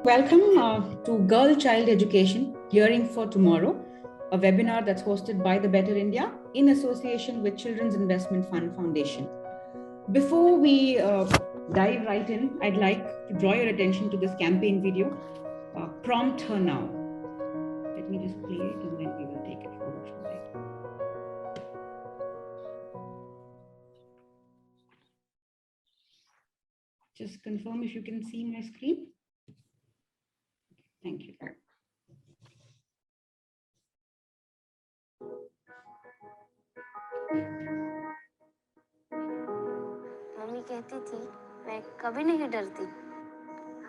Welcome to Girl Child Education, Gearing for Tomorrow, a webinar that's hosted by the Better India in association with Children's Investment Fund Foundation. Before we dive right in, I'd like to draw your attention to this campaign video, Prompt Her Now. Let me just play it and then we will take it forward from there. Just confirm if you can see my screen. Thank you. Mummy कहती थी मैं कभी नहीं डरती,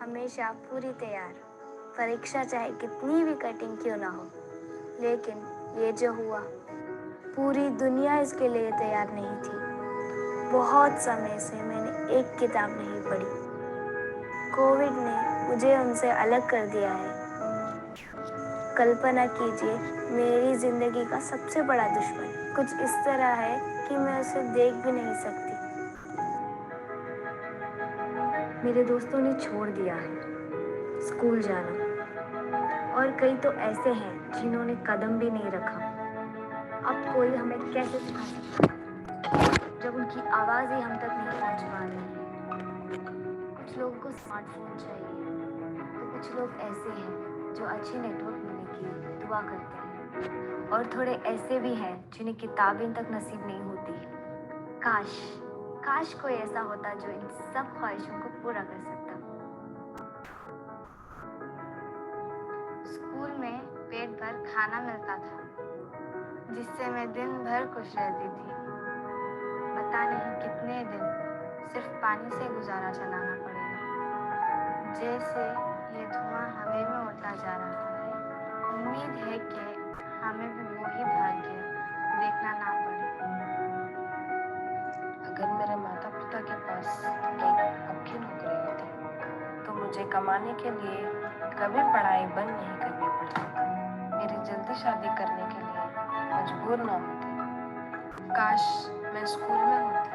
हमेशा पूरी तैयार, परीक्षा चाहे कितनी भी कठिन क्यों ना हो। लेकिन ये जो हुआ, पूरी दुनिया इसके लिए तैयार नहीं थी। बहुत समय से मैंने एक किताब नहीं पढ़ी। कोविड ने मुझे उनसे अलग कर दिया है। कल्पना कीजिए, मेरी जिंदगी का सबसे बड़ा दुश्मन कुछ इस तरह है कि मैं उसे देख भी नहीं सकती। मेरे दोस्तों ने छोड़ दिया है स्कूल जाना, और कई तो ऐसे हैं जिन्होंने कदम भी नहीं रखा। अब कोई हमें कैसे सिखा सकता है जब उनकी आवाज़ ही हम तक नहीं पहुंच पा रही। कुछ लोगों को स्मार्टफोन चाहिए, तो कुछ लोग ऐसे हैं जो अच्छे नेटवर्क मिलने की दुआ करते हैं, और थोड़े ऐसे भी हैं जिन्हें किताबें तक नसीब नहीं होती। काश कोई ऐसा होता जो इन सब ख्वाहिशों को पूरा कर सकता। स्कूल में पेट भर खाना मिलता था, जिससे मैं दिन भर खुश रहती थी। पता नहीं कितने दिन सिर्फ पानी से गुजारा चलाना पड़ेगा। जैसे ये धुआं हवा में उड़ता जा रहा है, उम्मीद है कि हमें भी वही भाग्य देखना ना पड़े। अगर मेरे माता पिता के पास एक पक्की नौकरी होती तो मुझे कमाने के लिए कभी पढ़ाई बंद नहीं करनी पड़ती। मेरी जल्दी शादी करने के लिए मजबूर ना होती। काश मैं स्कूल में होती,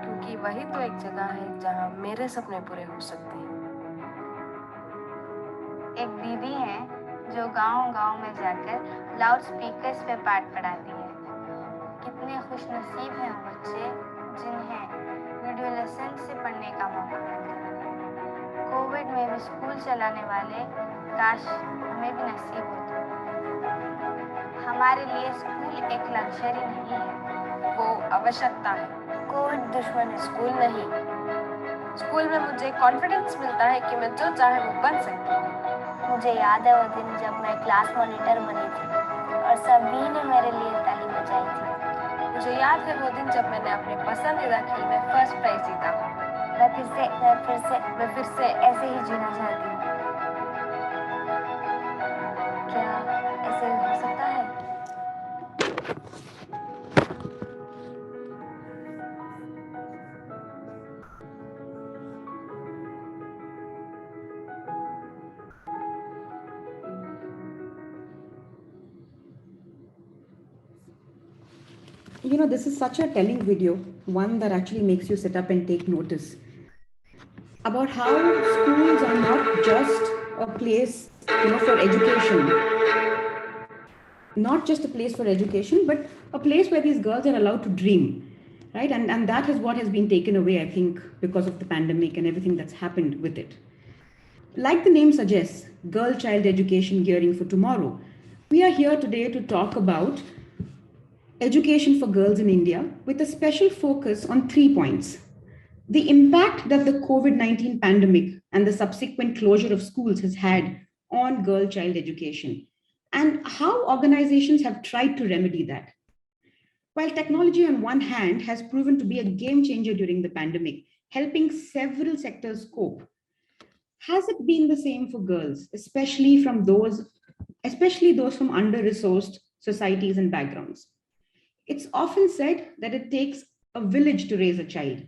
क्योंकि वही तो एक जगह है जहाँ मेरे सपने पूरे हो सकते हैं। एक दीदी है जो गांव-गांव में जाकर लाउड स्पीकर्स पे पाठ पढ़ाती है। कितने खुशनसीब हैं वो बच्चे जिन्हें वीडियो लेसन से पढ़ने का मौका मिलता है। कोविड में भी स्कूल चलाने वाले काश हमें भी नसीब होता। हमारे लिए स्कूल एक लग्जरी नहीं है, वो आवश्यकता है। कोविड दुश्मन है, स्कूल नहीं। स्कूल में मुझे कॉन्फिडेंस मिलता है कि मैं जो चाहे वो बन सकती हूँ। मुझे याद है वो दिन जब मैं क्लास मॉनिटर बनी थी और सभी ने मेरे लिए ताली बजाई थी। मुझे याद है वो दिन जब मैंने अपने पसंदीदा खेल में फर्स्ट प्राइज जीता। मैं फिर से ऐसे ही जीना चाहती हूँ। क्या ऐसे हो सकता है? You know, this is such a telling video, one that actually makes you sit up and take notice about how schools are not just a place, for education, not just a place for education, but a place where these girls are allowed to dream, right? And that is what has been taken away, I think, because of the pandemic and everything that's happened with it. Like the name suggests, Girl Child Education Gearing for Tomorrow, we are here today to talk about education for girls in India with a special focus on 3 points. The impact that the COVID-19 pandemic and the subsequent closure of schools has had on girl child education, and how organizations have tried to remedy that. While technology on one hand has proven to be a game changer during the pandemic, helping several sectors cope, has it been the same for girls, especially those from under-resourced societies and backgrounds? It's often said that it takes a village to raise a child,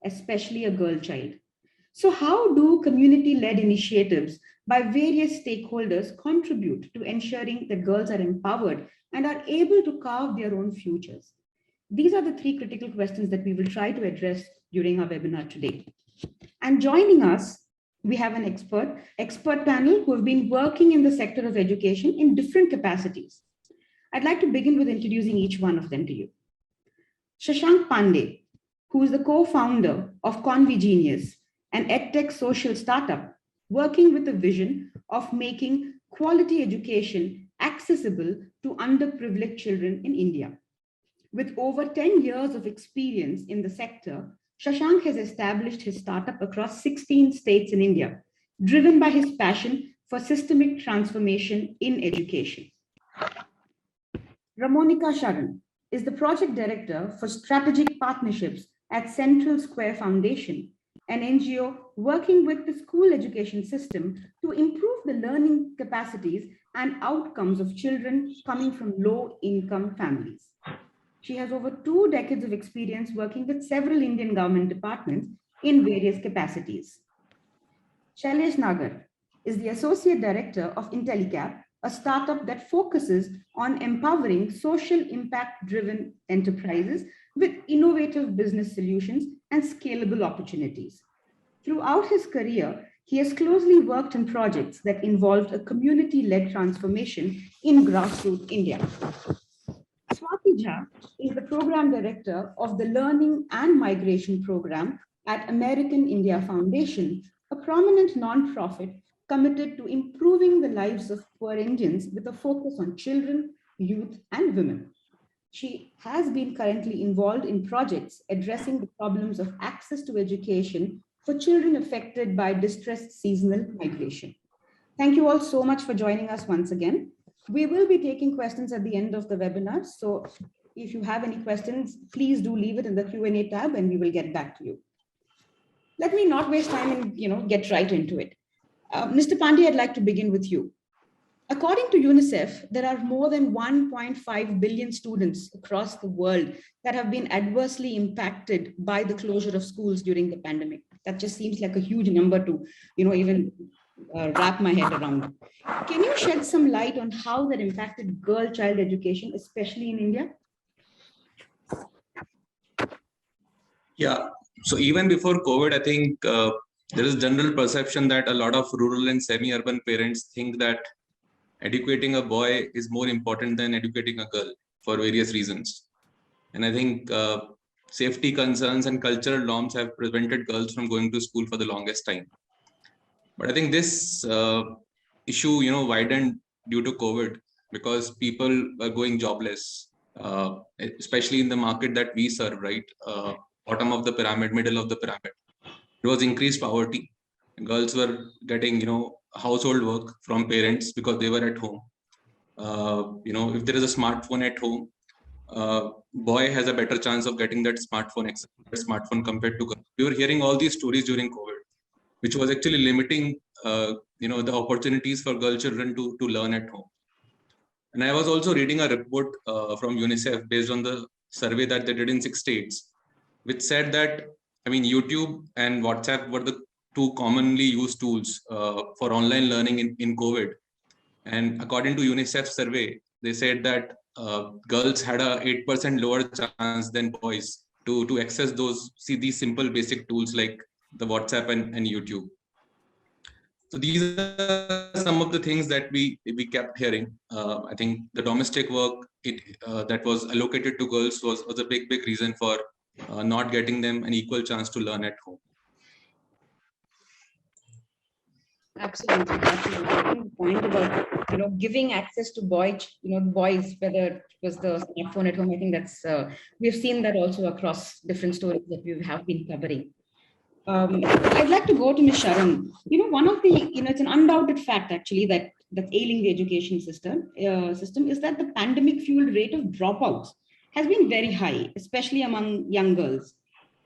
especially a girl child. So, how do community-led initiatives by various stakeholders contribute to ensuring that girls are empowered and are able to carve their own futures? These are the 3 critical questions that we will try to address during our webinar today. And joining us We have an expert panel who have been working in the sector of education in different capacities. I'd like to begin with introducing each one of them to you. Shashank Pandey, who is the co-founder of Convegenius, an edtech social startup working with a vision of making quality education accessible to underprivileged children in India. With over 10 years of experience in the sector, Shashank has established his startup across 16 states in India, driven by his passion for systemic transformation in education. Ramonika Sharan is the project director for strategic partnerships at Central Square Foundation, an NGO working with the school education system to improve the learning capacities and outcomes of children coming from low-income families. She has over 2 decades of experience working with several Indian government departments in various capacities. Shailesh Nagar is the Associate Director of IntelliCap, a startup that focuses on empowering social impact-driven enterprises with innovative business solutions and scalable opportunities. Throughout his career, he has closely worked on projects that involved a community-led transformation in grassroots India. Swati Jha is the Program Director of the Learning and Migration Program at American India Foundation, a prominent nonprofit committed to improving the lives of poor Indians with a focus on children, youth, and women. She has been currently involved in projects addressing the problems of access to education for children affected by distressed seasonal migration. Thank you all so much for joining us once again. We will be taking questions at the end of the webinar. So if you have any questions, please do leave it in the Q&A tab and we will get back to you. Let me not waste time and get right into it. Mr. Pandey, I'd like to begin with you. According to UNICEF, there are more than 1.5 billion students across the world that have been adversely impacted by the closure of schools during the pandemic. That just seems like a huge number to, even wrap my head around. Can you shed some light on how that impacted girl child education, especially in India? Yeah, so even before COVID, I think there is general perception that a lot of rural and semi-urban parents think that educating a boy is more important than educating a girl for various reasons. And I think safety concerns and cultural norms have prevented girls from going to school for the longest time. But I think this issue, widened due to COVID because people were going jobless, especially in the market that we serve, right? Bottom of the pyramid, middle of the pyramid. There was increased poverty. Girls were getting, household work from parents because they were at home. If there is a smartphone at home, boy has a better chance of getting that smartphone compared to girl. We were hearing all these stories during COVID, which was actually limiting, the opportunities for girl children to learn at home. And I was also reading a report from UNICEF based on the survey that they did in 6 states, which said that, YouTube and WhatsApp were the 2 commonly used tools for online learning in COVID. And according to UNICEF survey, they said that girls had a 8% lower chance than boys to access these simple basic tools like the WhatsApp and YouTube. So these are some of the things that we kept hearing. I think the domestic work that was allocated to girls was a big reason for not getting them an equal chance to learn at home. Absolutely, that's an important point about giving access to boys, whether it was the smartphone at home. I think that's we've seen that also across different stories that we have been covering. I'd like to go to Ms. Sharan. One of the, it's an undoubted fact actually that's ailing the education system is that the pandemic fueled rate of dropouts has been very high, especially among young girls.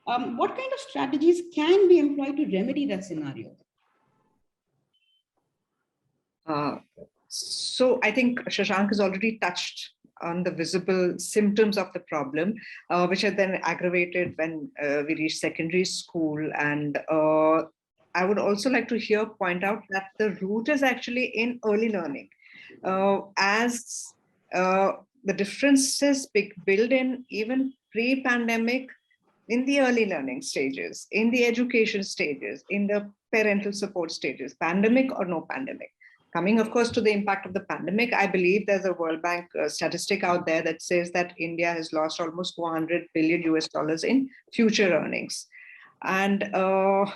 What kind of strategies can be employed to remedy that scenario? So I think Shashank has already touched on the visible symptoms of the problem, which are then aggravated when we reach secondary school. And I would also like to point out that the root is actually in early learning. As the differences build in even pre-pandemic, in the early learning stages, in the education stages, in the parental support stages, pandemic or no pandemic. Coming, of course, to the impact of the pandemic, I believe there's a World Bank statistic out there that says that India has lost almost $400 billion US in future earnings. And the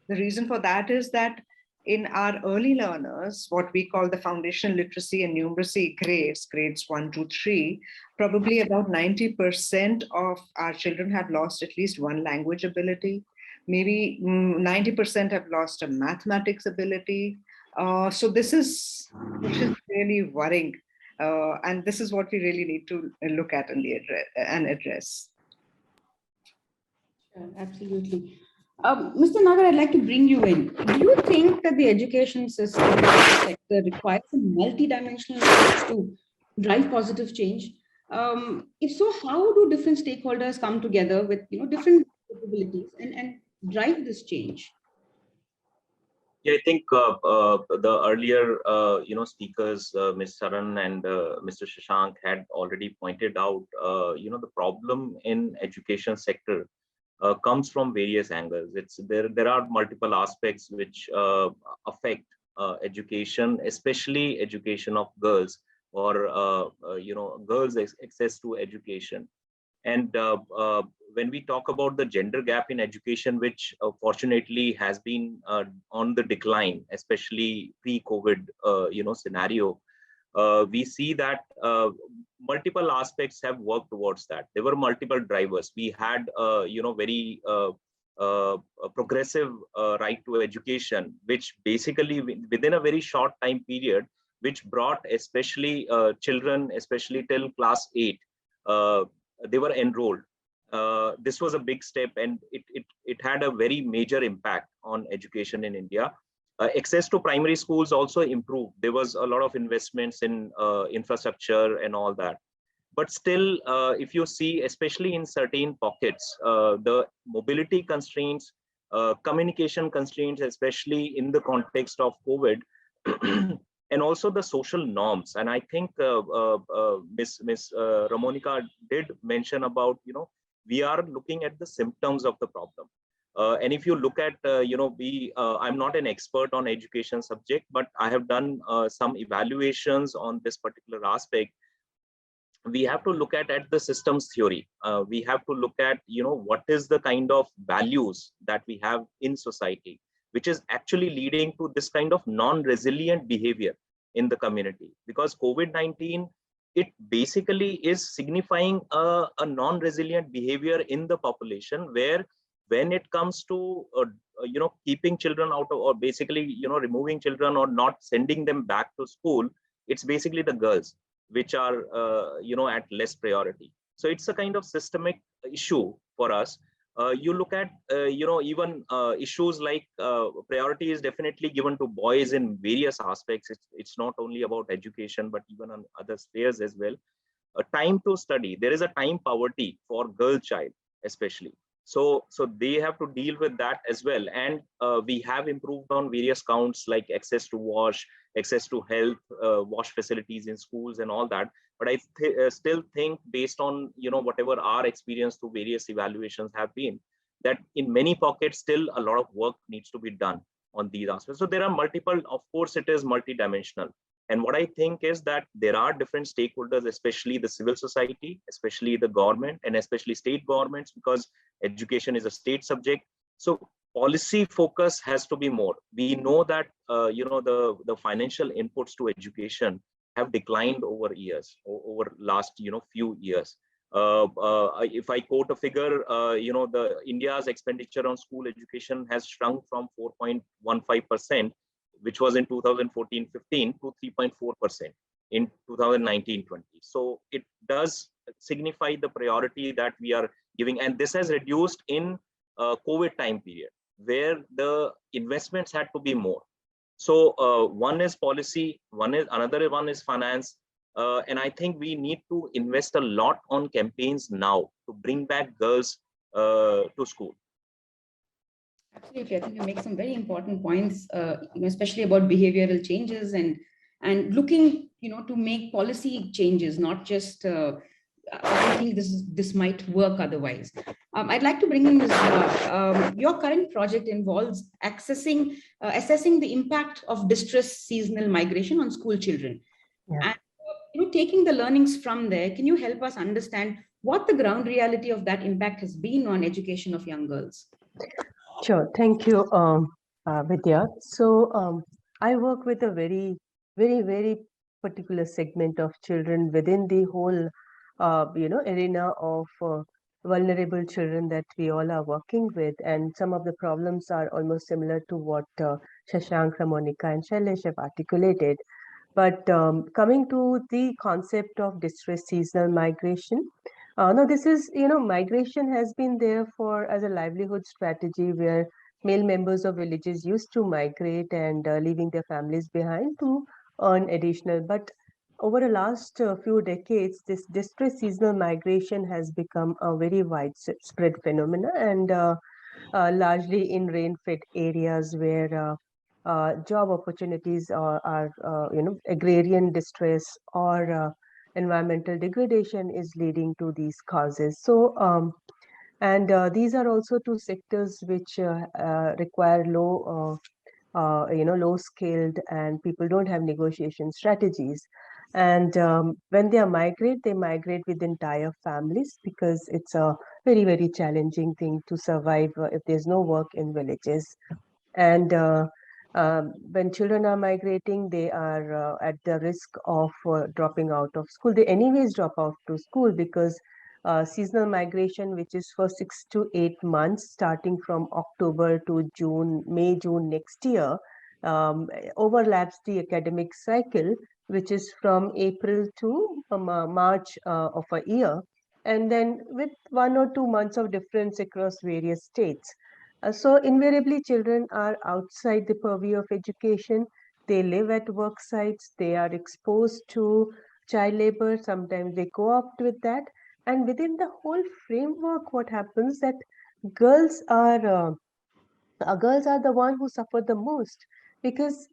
reason for that is that in our early learners, what we call the foundational literacy and numeracy grades 1, 2, 3, probably about 90% of our children have lost at least one language ability. Maybe 90% have lost a mathematics ability. So this is really worrying. And this is what we really need to look at and address. Sure, absolutely. Mr. Nagar, I'd like to bring you in. Do you think that the education system sector requires a multidimensional approach to drive positive change? If so, how do different stakeholders come together with different capabilities and drive this change? Yeah, I think the earlier speakers, Ms. Saran and Mr. Shashank had already pointed out the problem in education sector comes from various angles. There are multiple aspects which affect education, especially education of girls or girls' access to education. And when we talk about the gender gap in education, which fortunately has been on the decline, especially pre-COVID, scenario, we see that multiple aspects have worked towards that. There were multiple drivers. We had, very progressive right to education, which basically within a very short time period, which brought especially children, especially till class 8, they were enrolled. This was a big step, and it had a very major impact on education in India. Access to primary schools also improved. There was a lot of investments in infrastructure and all that. But still, if you see, especially in certain pockets, the mobility constraints, communication constraints, especially in the context of COVID, and also the social norms. And I think Ms. Ramonika did mention about, we are looking at the symptoms of the problem. And if you look at, I'm not an expert on education subject, but I have done some evaluations on this particular aspect. We have to look at the systems theory. We have to look at, what is the kind of values that we have in society, which is actually leading to this kind of non-resilient behavior in the community. Because COVID-19, it basically is signifying a non-resilient behavior in the population, where when it comes to keeping children out of, or basically removing children or not sending them back to school, it's basically the girls which are at less priority. So it's a kind of systemic issue for us. You look at even issues like priority is definitely given to boys in various aspects. It's not only about education, but even on other spheres as well. Time to study, there is a time poverty for girl child especially. So they have to deal with that as well. And we have improved on various counts like access to wash, access to health, wash facilities in schools and all that. But I still think, based on whatever our experience through various evaluations have been, that in many pockets still a lot of work needs to be done on these aspects. So there are multiple, of course it is multidimensional. And what I think is that there are different stakeholders, especially the civil society, especially the government, and especially state governments, because education is a state subject. So policy focus has to be more. We know that the financial inputs to education have declined over years, over last few years. If I quote a figure, the India's expenditure on school education has shrunk from 4.15%, which was in 2014-15, to 3.4% in 2019-20. So it does signify the priority that we are giving, and this has reduced in COVID time period, where the investments had to be more. So one is policy, another one is finance, and I think we need to invest a lot on campaigns now to bring back girls to school. Absolutely, I think you make some very important points, especially about behavioral changes and looking, to make policy changes, not just I don't think this might work otherwise. I'd like to bring in Ms. Dua. Your current project involves assessing the impact of distress seasonal migration on school children. Yeah. And taking the learnings from there, can you help us understand what the ground reality of that impact has been on education of young girls? Sure. Thank you, Vidya. So I work with a very, very, very particular segment of children within the whole, arena of vulnerable children that we all are working with. And some of the problems are almost similar to what Shashank, Monica, and Shailesh have articulated. But coming to the concept of distress seasonal migration, no, this is, migration has been there for as a livelihood strategy where male members of villages used to migrate and leaving their families behind to earn additional. But over the last few decades, this distress seasonal migration has become a very widespread phenomena, and largely in rain-fed areas where job opportunities are agrarian distress or environmental degradation is leading to these causes. So, and these are also two sectors which require low skilled, and people don't have negotiation strategies. And when they migrate with entire families because it's a very, very challenging thing to survive if there's no work in villages. And when children are migrating, they are at the risk of dropping out of school. They anyways drop out to school because seasonal migration, which is for 6 to 8 months, starting from October to June, May, June next year, overlaps the academic cycle, which is from April to March of a year, and then with 1 or 2 months of difference across various states. So invariably, children are outside the purview of education. They live at work sites. They are exposed to child labor. Sometimes they co-opt with that. And within the whole framework, what happens that girls are girls are the one who suffer the most because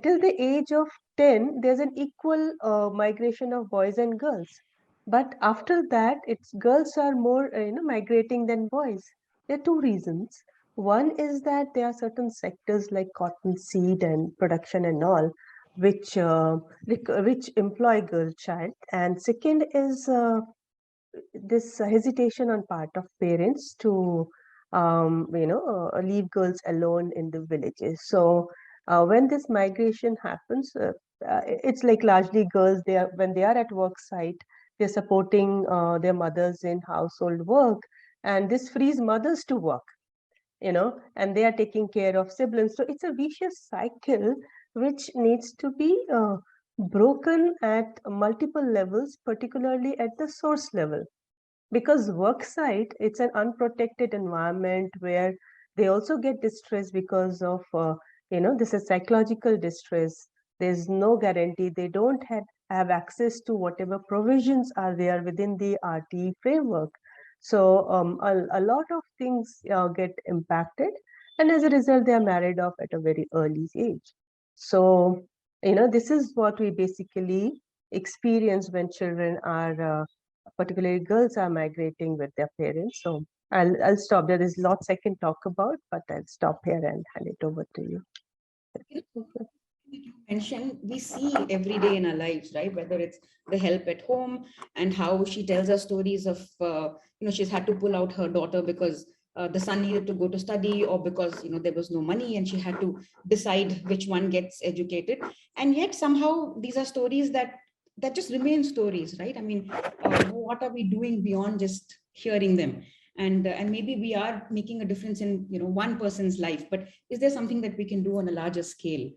till the age of 10, there's an equal migration of boys and girls. But after that, it's girls are more, migrating than boys. There are two reasons. One is that there are certain sectors like cotton seed and production and all, which employ girl child. And second is this hesitation on part of parents to leave girls alone in the villages. So when this migration happens, it's like largely girls. They are when they are at work site, they're supporting their mothers in household work, and this frees mothers to work, and they are taking care of siblings. So it's a vicious cycle which needs to be broken at multiple levels, particularly at the source level, because work site, it's an unprotected environment where they also get distress because of this is psychological distress. There's no guarantee. They don't have access to whatever provisions are there within the RTE framework. So a lot of things get impacted, and as a result they are married off at a very early age. So this is what we basically experience when children are particularly girls are migrating with their parents. So I'll stop there. There's lots I can talk about, but I'll stop here and hand it over to you. You mentioned we see every day in our lives, right? Whether it's the help at home and how she tells us stories of, she's had to pull out her daughter because the son needed to go to study, or because there was no money and she had to decide which one gets educated. And yet somehow these are stories that just remain stories, right? I mean, what are we doing beyond just hearing them? And maybe we are making a difference in one person's life, but is there something that we can do on a larger scale?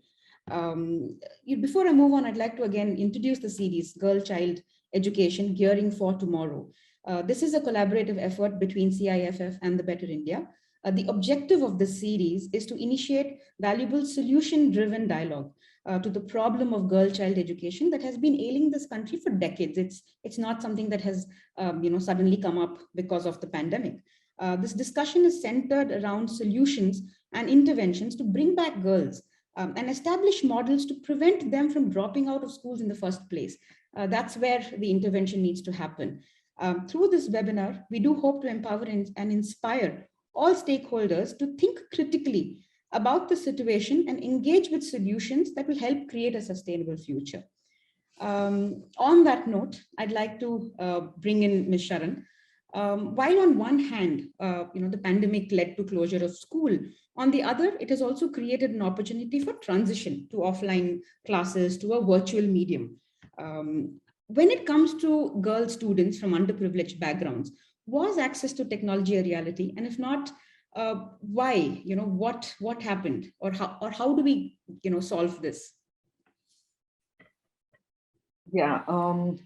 Before I move on, I'd like to again introduce the series Girl Child Education Gearing for Tomorrow. This is a collaborative effort between CIFF and the Better India. The objective of this series is to initiate valuable solution-driven dialogue to the problem of girl child education that has been ailing this country for decades. It's not something that has suddenly come up because of the pandemic. This discussion is centered around solutions and interventions to bring back girls and establish models to prevent them from dropping out of schools in the first place. That's where the intervention needs to happen. Through this webinar, we do hope to empower and inspire all stakeholders to think critically about the situation and engage with solutions that will help create a sustainable future. On that note, I'd like to bring in Ms. Sharan. While on one hand, the pandemic led to closure of school, on the other, it has also created an opportunity for transition to offline classes, to a virtual medium. When it comes to girl students from underprivileged backgrounds, was access to technology a reality? And if not, why? What happened, or how do we solve this? Yeah, no,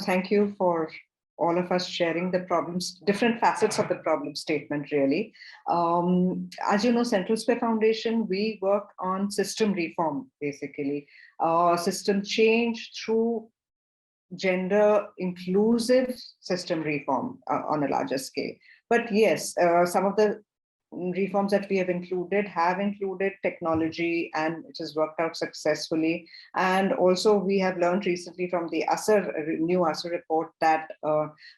thank you for all of us sharing the problems, different facets of the problem statement, really. As you know, Central Square Foundation, we work on system reform, basically. System change through gender inclusive system reform on a larger scale. But yes, some of the reforms that we have included technology, and it has worked out successfully. And also we have learned recently from the new ASER report that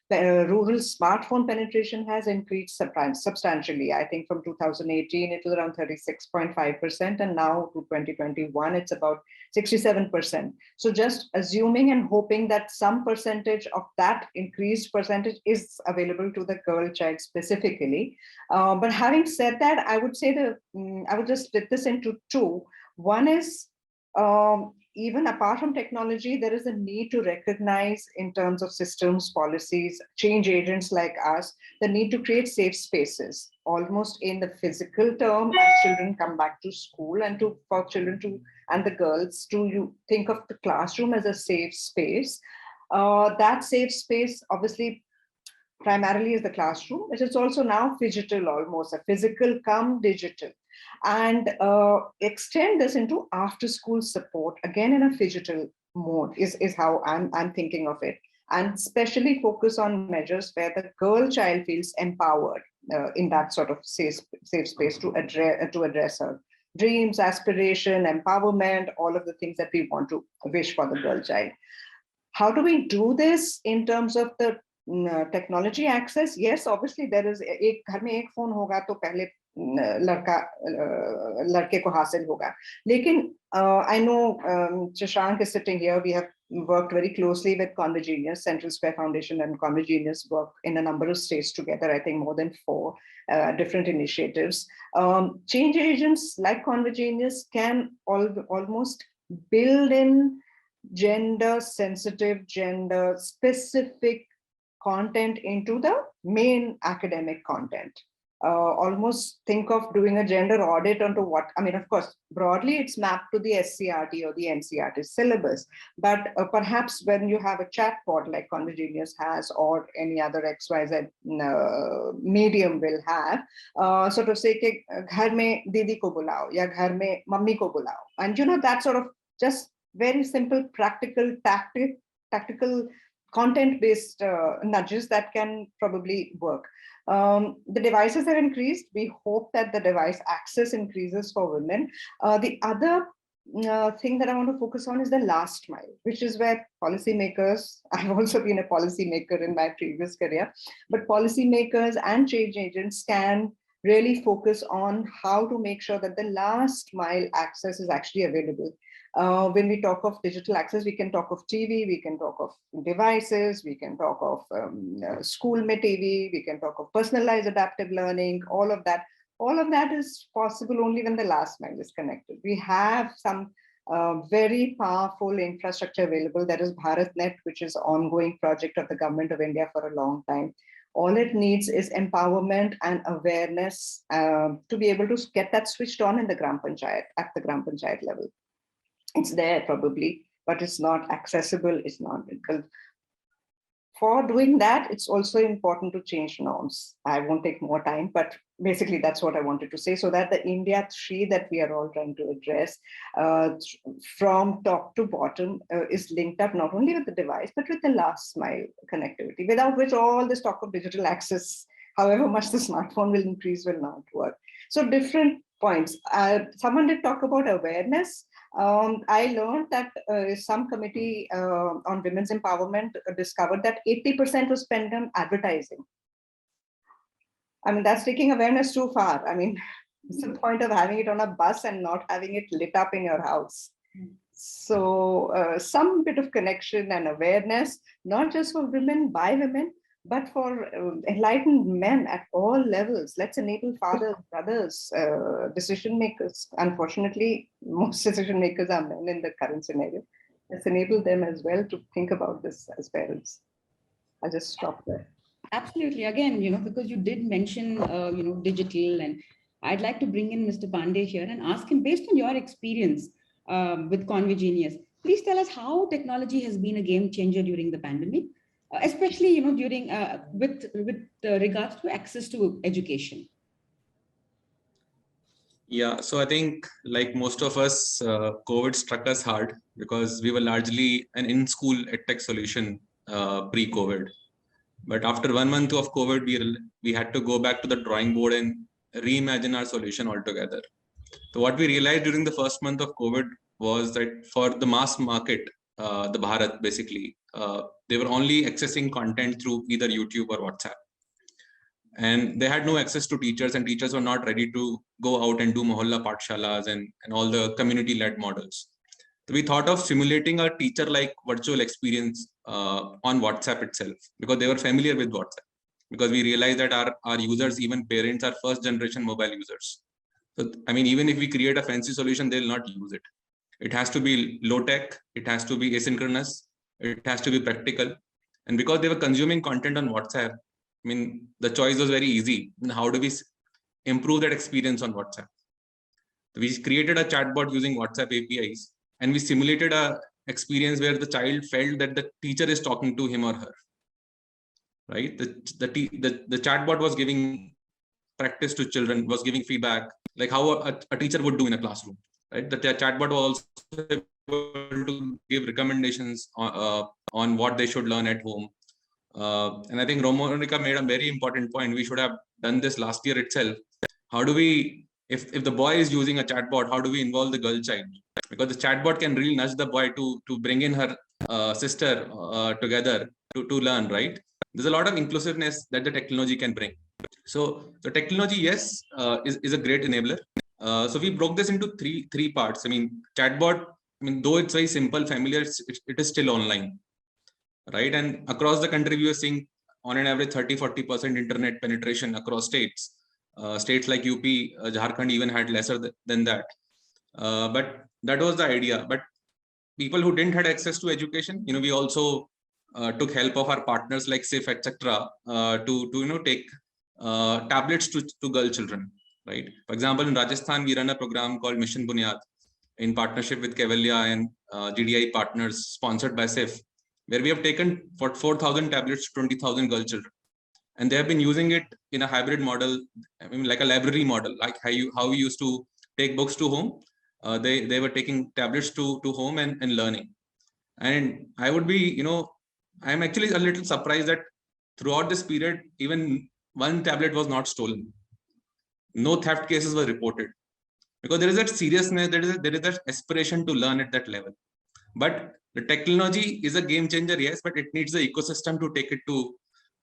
rural smartphone penetration has increased substantially. I think from 2018 it was around 36.5%, and now to 2021 it's about 67%. So just assuming and hoping that some percentage of that increased percentage is available to the girl child specifically. But having said that, I would say I would just split this into two. One is, even apart from technology, there is a need to recognize in terms of systems, policies, change agents like us, the need to create safe spaces, almost in the physical term, as children come back to school, and for children to, and the girls to think of the classroom as a safe space. That safe space, obviously, primarily is the classroom. It is also now digital, almost a physical come digital, and extend this into after school support, again in a digital mode is how I'm thinking of it, and especially focus on measures where the girl child feels empowered in that sort of safe space to address her dreams, aspiration, empowerment, all of the things that we want to wish for the girl child. How do we do this in terms of the technology access? Yes, obviously there is एक घर में एक phone होगा तो पहले लड़के को हासिल होगा, लेकिन I know Shashank is sitting here. We have worked very closely with Convergenius, Central Square Foundation and Convergenius work in a number of states together, I think more than 4 different initiatives. Change agents like Convergenius can almost build in gender sensitive, gender specific content into the main academic content. Almost think of doing a gender audit onto what, I mean, of course, broadly it's mapped to the SCRT or the NCRT syllabus, but perhaps when you have a chatbot like Convergenius has, or any other XYZ medium will have, sort of say, ke, ghar mein didi ko bulao, ya ghar mein mummy ko bulao. And that sort of just very simple, practical, tactical, content-based nudges that can probably work. The devices have increased. We hope that the device access increases for women. The other thing that I want to focus on is the last mile, which is where policymakers, I've also been a policymaker in my previous career, but policymakers and change agents can really focus on how to make sure that the last mile access is actually available. When we talk of digital access, we can talk of TV, we can talk of devices, we can talk of school mein TV, we can talk of personalized adaptive learning, all of that. All of that is possible only when the last mile is connected. We have some very powerful infrastructure available. That is BharatNet, which is an ongoing project of the government of India for a long time. All it needs is empowerment and awareness to be able to get that switched on in the Gram Panchayat, at the Gram Panchayat level. It's there probably, but it's not accessible, it's not because for doing that, it's also important to change norms. I won't take more time, but basically that's what I wanted to say, so that the India 3 that we are all trying to address from top to bottom is linked up not only with the device, but with the last mile connectivity, without which all this talk of digital access, however much the smartphone will increase, will not work. So different points. Someone did talk about awareness. I learned that some committee on women's empowerment discovered that 80% was spent on advertising. I mean, that's taking awareness too far. I mean, it's the point of having it on a bus and not having it lit up in your house. So some bit of connection and awareness, not just for women, by women, but for enlightened men at all levels. Let's enable fathers, brothers, decision makers. Unfortunately, most decision makers are men in the current scenario. Let's enable them as well to think about this as parents. I'll just stop there. Absolutely. Again, because you did mention, digital, and I'd like to bring in Mr. Pandey here and ask him, based on your experience with Convegenius, please tell us how technology has been a game changer during the pandemic, especially, during with regards to access to education. Yeah, so I think like most of us, COVID struck us hard because we were largely an in-school edtech solution pre-COVID. But after 1 month of COVID, we had to go back to the drawing board and reimagine our solution altogether. So what we realized during the first month of COVID was that for the mass market, the Bharat basically, they were only accessing content through either YouTube or WhatsApp. And they had no access to teachers, and teachers were not ready to go out and do mohalla pathshalas and all the community-led models. So we thought of simulating a teacher-like virtual experience on WhatsApp itself, because they were familiar with WhatsApp. Because we realized that our users, even parents, are first-generation mobile users. So, I mean, even if we create a fancy solution, they'll not use it. It has to be low-tech, it has to be asynchronous, it has to be practical. And because they were consuming content on WhatsApp, I mean, the choice was very easy. And how do we improve that experience on WhatsApp? We created a chatbot using WhatsApp APIs, and we simulated a experience where the child felt that the teacher is talking to him or her. Right? The chatbot was giving practice to children, was giving feedback, like how a teacher would do in a classroom. Right? The chatbot was also able to give recommendations on what they should learn at home. And I think Monica made a very important point. We should have done this last year itself. How do we, if the boy is using a chatbot, how do we involve the girl child? Because the chatbot can really nudge the boy to bring in her sister together to learn, right? There's a lot of inclusiveness that the technology can bring. So the technology, yes, is a great enabler. So we broke this into three parts. I mean, chatbot, I mean, though it's very simple, familiar, it is still online. Right, and across the country, we were seeing on an average 30-40% internet penetration across states. States like UP, Jharkhand even had lesser than that. But that was the idea. But people who didn't have access to education, we also took help of our partners like SIF, etc., to take tablets to girl children. Right. For example, in Rajasthan, we run a program called Mission Bunyad in partnership with Kevalia and GDI partners, sponsored by SIF, where we have taken 4,000 tablets to 20,000 girl children. And they have been using it in a hybrid model, I mean, like a library model, like how we used to take books to home. They were taking tablets to home and learning. And I would be, I'm actually a little surprised that throughout this period, even one tablet was not stolen. No theft cases were reported. Because there is that seriousness, there is that aspiration to learn at that level. But the technology is a game changer, yes, but it needs the ecosystem to take it to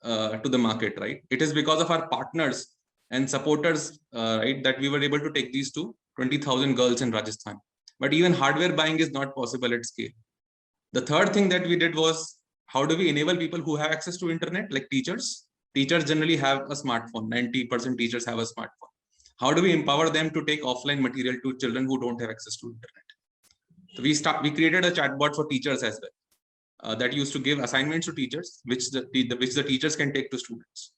the market, right? It is because of our partners and supporters, right, that we were able to take these to 20,000 girls in Rajasthan. But even hardware buying is not possible at scale. The third thing that we did was, how do we enable people who have access to internet, like teachers? Teachers generally have a smartphone. 90% teachers have a smartphone. How do we empower them to take offline material to children who don't have access to internet? So we created a chatbot for teachers as well, that used to give assignments to teachers, which the teachers can take to students.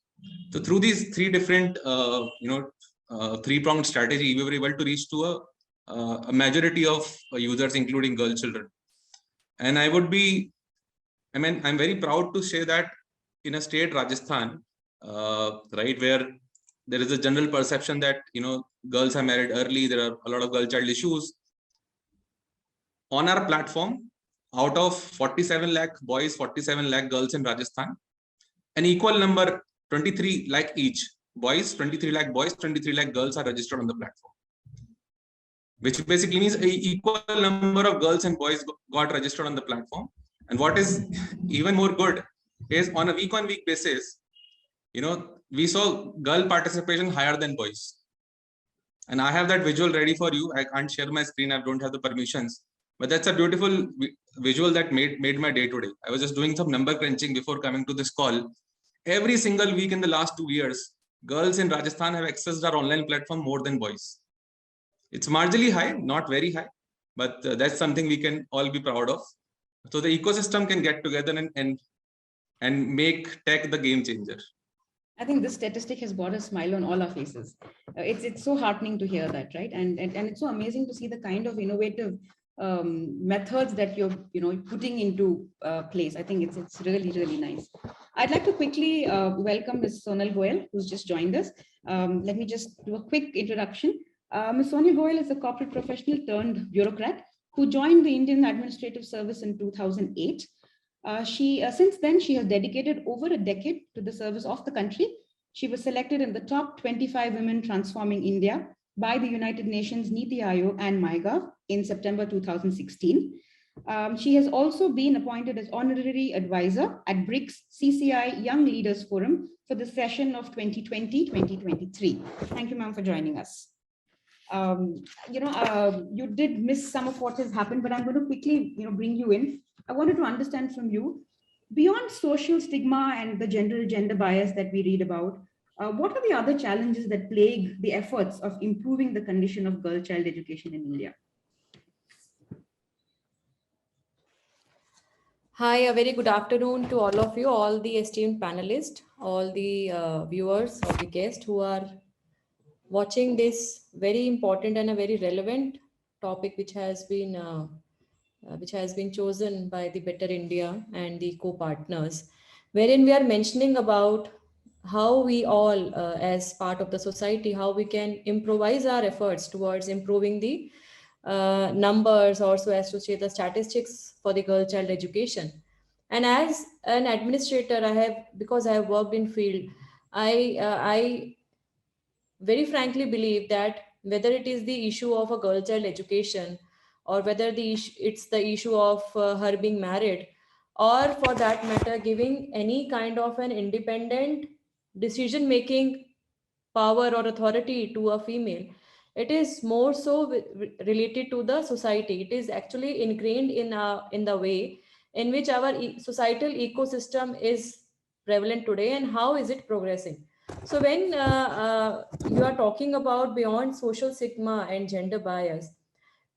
So through these three different, three-pronged strategy, we were able to reach to a majority of users, including girl children. And I'm very proud to say that in a state, Rajasthan, right, where there is a general perception that, girls are married early, there are a lot of girl child issues. On our platform, out of 47 lakh boys, 47 lakh girls in Rajasthan, an equal number, 23 lakh each boys, 23 lakh boys, 23 lakh girls are registered on the platform. which basically means a equal number of girls and boys got registered on the platform. And what is even more good is on a week-on-week basis, we saw girl participation higher than boys. And I have that visual ready for you. I can't share my screen. I don't have the permissions. But that's a beautiful visual that made my day today. I was just doing some number crunching before coming to this call. Every single week in the last 2 years, girls in Rajasthan have accessed our online platform more than boys. It's marginally high, not very high, but that's something we can all be proud of. So the ecosystem can get together and make tech the game changer. I think this statistic has brought a smile on all our faces. It's so heartening to hear that, right? And it's so amazing to see the kind of innovative methods that you're putting into place. I think it's really nice. I'd like to quickly welcome Ms. Sonal Goyal, who's just joined us. Let me just do a quick introduction. Ms. Sonia Goyal is a corporate professional turned bureaucrat who joined the Indian Administrative Service in 2008. Since then, she has dedicated over a decade to the service of the country. She was selected in the top 25 women transforming India by the United Nations Niti Aayog and MyGov in September 2016. She has also been appointed as honorary advisor at BRICS CCI Young Leaders Forum for the session of 2020-2023. Thank you, ma'am, for joining us. You did miss some of what has happened, but I'm going to quickly, bring you in. I wanted to understand from you, beyond social stigma and the gender bias that we read about, what are the other challenges that plague the efforts of improving the condition of girl child education in India? Hi, a very good afternoon to all of you, all the esteemed panelists, all the viewers or the guests who are watching this very important and a very relevant topic which has been chosen by the Better India and the co-partners, wherein we are mentioning about how we all as part of the society, how we can improvise our efforts towards improving the numbers, or so as to say the statistics for the girl child education. And as an administrator, because I have worked in field, I very frankly believe that whether it is the issue of a girl child education, or whether it's the issue of her being married, or for that matter giving any kind of an independent decision making power or authority to a female, it is more so related to the society. It is actually ingrained in the way in which our societal ecosystem is prevalent today, and how is it progressing. So when you are talking about beyond social stigma and gender bias,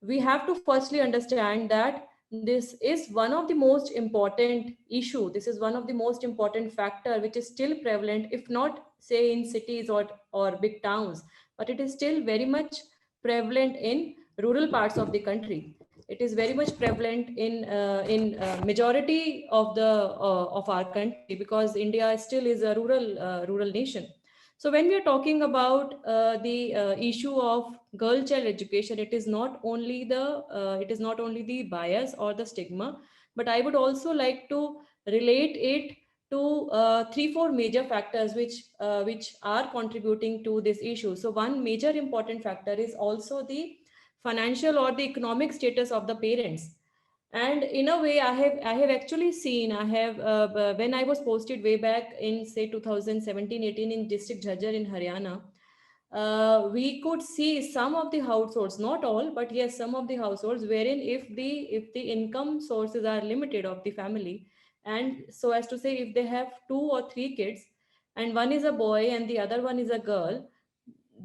we have to firstly understand that this is one of the most important issue. This is one of the most important factor which is still prevalent, if not say in cities or big towns, but it is still very much prevalent in rural parts of the country. It is very much prevalent in majority of the of our country, because India still is a rural nation. So when we are talking about the issue of girl child education, it is not only the bias or the stigma, but I would also like to relate it to 3-4 major factors which are contributing to this issue. So one major important factor is also the financial or the economic status of the parents. And in a way, I have actually seen, when I was posted way back in say 2017-18 in district Jhajjar in Haryana, we could see some of the households, not all, but yes, some of the households wherein if the income sources are limited of the family, and so as to say if they have 2 or 3 kids and one is a boy and the other one is a girl,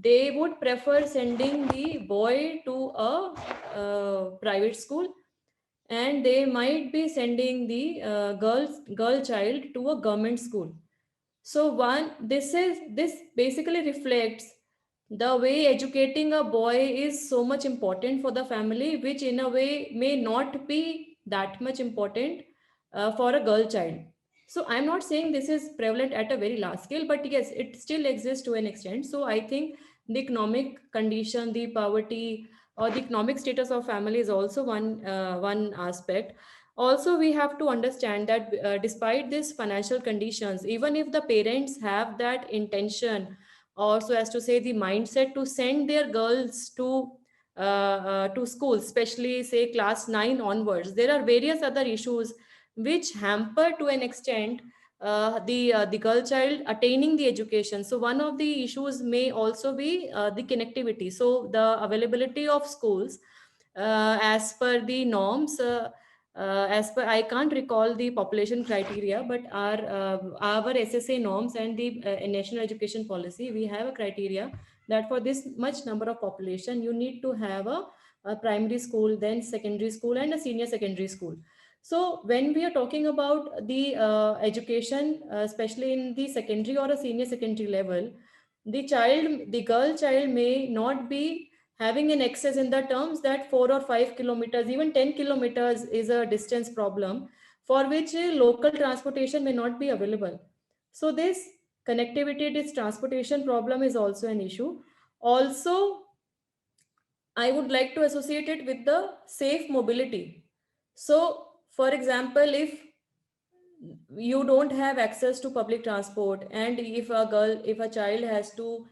they would prefer sending the boy to a private school, and they might be sending the girl child to a government school. So this basically reflects the way educating a boy is so much important for the family, which in a way may not be that much important for a girl child. So I'm not saying this is prevalent at a very large scale, but yes, it still exists to an extent. So I think the economic condition, the poverty, or the economic status of family is also one aspect. Also, we have to understand that despite these financial conditions, even if the parents have that intention, or so as to say the mindset to send their girls to to schools, especially say class 9 onwards, there are various other issues which hamper to an extent the girl child attaining the education. So one of the issues may also be the connectivity. So the availability of schools as per the norms, as per, I can't recall the population criteria, but our SSA norms and the national education policy, we have a criteria that for this much number of population you need to have a primary school, then secondary school, and a senior secondary school. So when we are talking about the education, especially in the secondary or a senior secondary level, the girl child may not be having an access in the terms that 4 or 5 kilometers, even 10 kilometers is a distance problem for which local transportation may not be available. So this connectivity, this transportation problem is also an issue. Also, I would like to associate it with the safe mobility. So, for example, if you don't have access to public transport, and if a child has to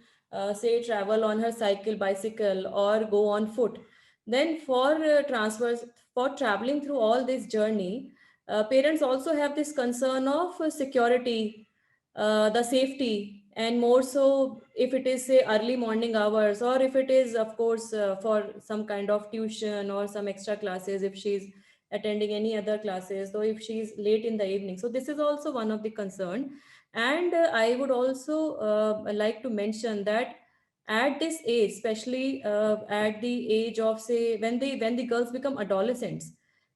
say travel on her cycle, bicycle, or go on foot, then for transfers, for traveling through all this journey, parents also have this concern of security, the safety, and more so if it is say early morning hours, or if it is of course for some kind of tuition or some extra classes, if she's attending any other classes, though if she is late in the evening. So this is also one of the concern. And I would also like to mention that at this age, especially at the age of say when the girls become adolescents,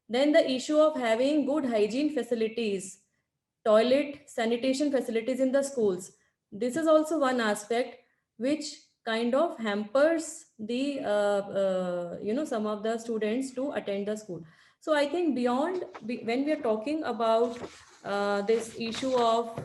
then the issue of having good hygiene facilities, toilet sanitation facilities in the schools, this is also one aspect which kind of hampers the some of the students to attend the school. So I think when we are talking about this issue of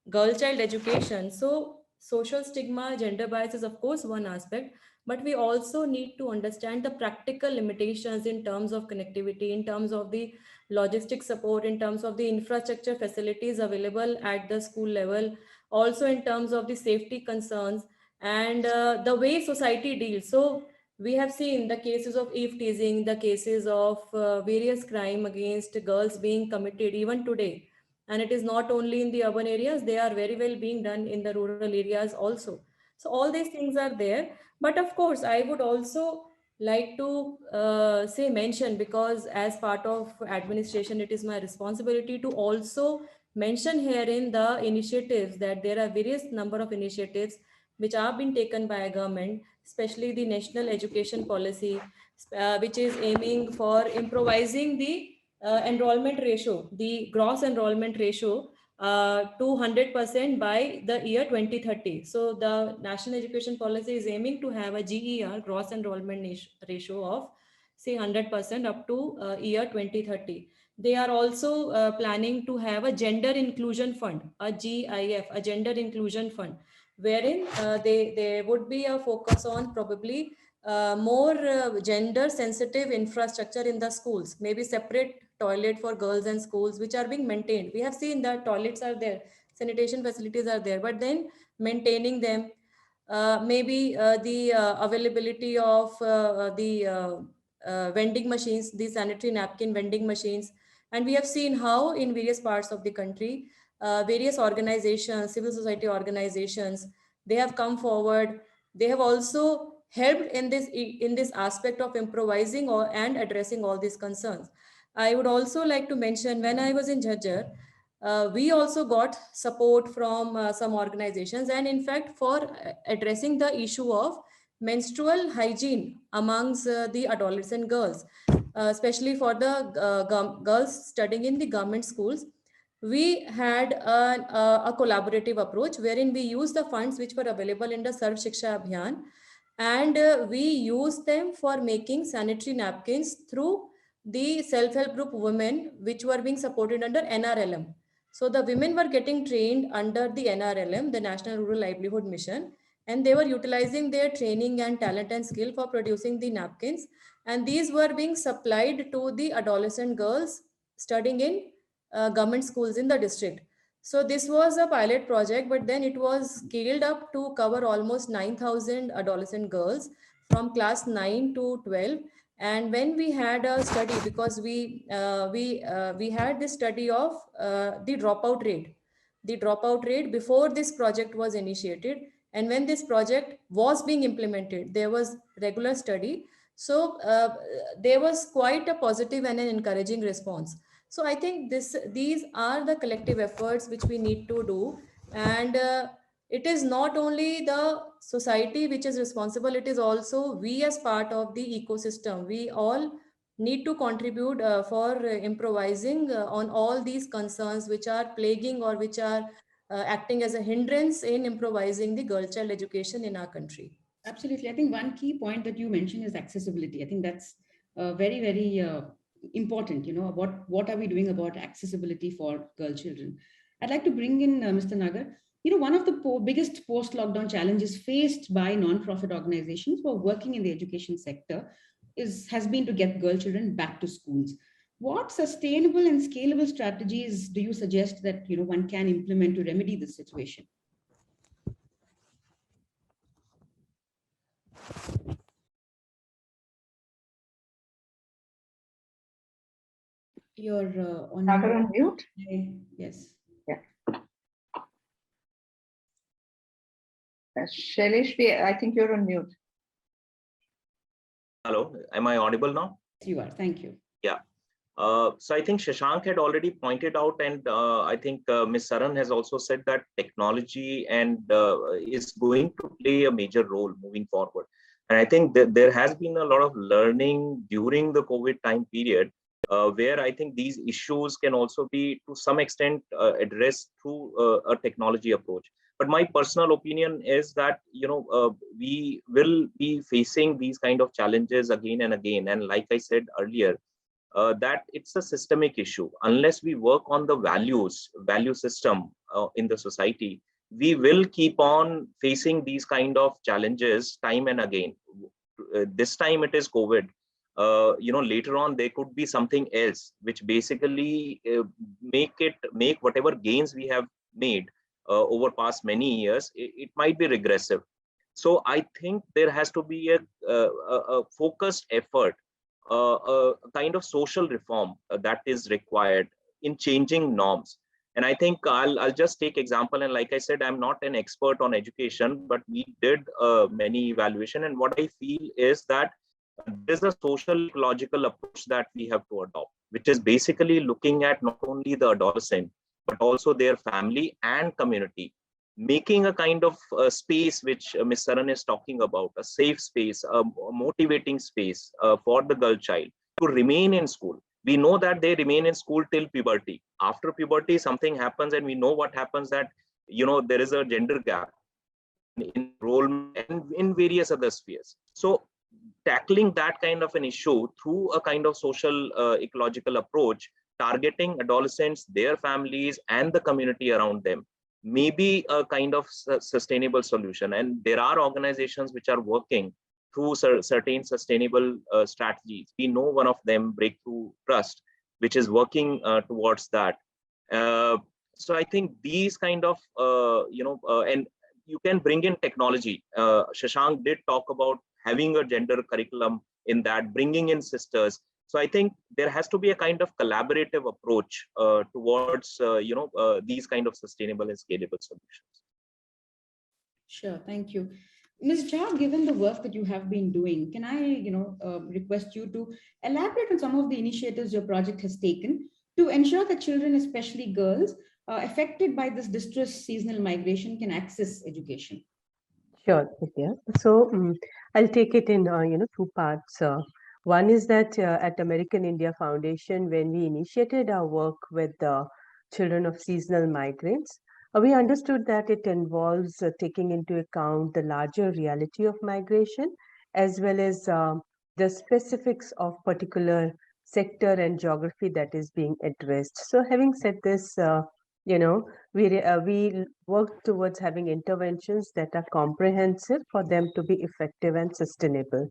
girl child education, so social stigma, gender bias is of course one aspect, but we also need to understand the practical limitations in terms of connectivity, in terms of the logistic support, in terms of the infrastructure facilities available at the school level, also in terms of the safety concerns, and the way society deals. So we have seen the cases of eve teasing, the cases of various crime against girls being committed even today. And it is not only in the urban areas, they are very well being done in the rural areas also. So all these things are there. But of course, I would also like to say mention, because as part of administration it is my responsibility to also mention here in the initiatives that there are various number of initiatives which are being taken by a government, especially the national education policy, which is aiming for improvising the enrollment ratio, the gross enrollment ratio, to 100% by the year 2030. So the national education policy is aiming to have a GER, gross enrollment ratio, of say 100% up to year 2030. They are also planning to have a gender inclusion fund, a GIF, a gender inclusion fund, wherein there would be a focus on probably more gender sensitive infrastructure in the schools, maybe separate toilet for girls and schools which are being maintained. We have seen that toilets are there, sanitation facilities are there, but then maintaining them, maybe the availability of the vending machines, the sanitary napkin vending machines. And we have seen how in various parts of the country, various organizations, civil society organizations, they have come forward. They have also helped in this aspect of improvising and addressing all these concerns. I would also like to mention, when I was in Jhajjar, we also got support from some organizations, and in fact for addressing the issue of menstrual hygiene amongst the adolescent girls, especially for the girls studying in the government schools. We had a collaborative approach wherein we used the funds which were available in the Sarv Shiksha Abhiyan, and we used them for making sanitary napkins through the self-help group women which were being supported under NRLM. So the women were getting trained under the NRLM, the National Rural Livelihood Mission, and they were utilizing their training and talent and skill for producing the napkins. And these were being supplied to the adolescent girls studying in government schools in the district. So this was a pilot project, but then it was scaled up to cover almost 9,000 adolescent girls from class 9 to 12. And when we had a study, because we had this study of the dropout rate before this project was initiated, and when this project was being implemented, there was regular study. So there was quite a positive and an encouraging response. So I think these are the collective efforts which we need to do. And it is not only the society which is responsible, it is also we as part of the ecosystem. We all need to contribute for improvising on all these concerns which are plaguing or which are acting as a hindrance in improvising the girl child education in our country. Absolutely. I think one key point that you mentioned is accessibility. I think that's very, very important. What are we doing about accessibility for girl children? I'd like to bring in Mr. Nagar. One of the biggest post-lockdown challenges faced by non-profit organizations who are working in the education sector has been to get girl children back to schools. What sustainable and scalable strategies do you suggest that one can implement to remedy this situation? You're on mute. Yes. Yeah. Shailesh, I think you're on mute. Hello, am I audible now? You are. Thank you. Yeah. So I think Shashank had already pointed out, and I think Ms. Saran has also said that technology is going to play a major role moving forward. And I think that there has been a lot of learning during the COVID time period, where I think these issues can also be to some extent addressed through a technology approach. But my personal opinion is that we will be facing these kind of challenges again and again. And like I said earlier, that it's a systemic issue. Unless we work on the value system in the society, we will keep on facing these kind of challenges time and again. This time it is COVID. Later on there could be something else which basically make whatever gains we have made over past many years, it might be regressive. So I think there has to be a focused effort, a kind of social reform that is required in changing norms. And I think I'll just take example. And like I said, I'm not an expert on education, but we did many evaluation. And what I feel is that there's a social ecological approach that we have to adopt, which is basically looking at not only the adolescent, but also their family and community, making a kind of space which Ms. Saran is talking about, a safe space, a motivating space for the girl child to remain in school. We know that they remain in school till puberty. After puberty, something happens, and we know what happens, that there is a gender gap in enrollment and in various other spheres. So tackling that kind of an issue through a kind of social ecological approach, targeting adolescents, their families, and the community around them, may be a kind of sustainable solution. And there are organizations which are working through certain sustainable strategies. We know one of them, Breakthrough Trust, which is working towards that. So I think these kind of, and you can bring in technology. Shashank did talk about having a gender curriculum in that, bringing in sisters. So I think there has to be a kind of collaborative approach towards, these kind of sustainable and scalable solutions. Sure, thank you. Ms. Jha, given the work that you have been doing, can I, request you to elaborate on some of the initiatives your project has taken to ensure that children, especially girls, affected by this distress seasonal migration can access education? Sure, Nitya. So I'll take it in two parts. One is that at American India Foundation, when we initiated our work with the children of seasonal migrants, we understood that it involves taking into account the larger reality of migration, as well as the specifics of particular sector and geography that is being addressed. So having said this, we work towards having interventions that are comprehensive for them to be effective and sustainable.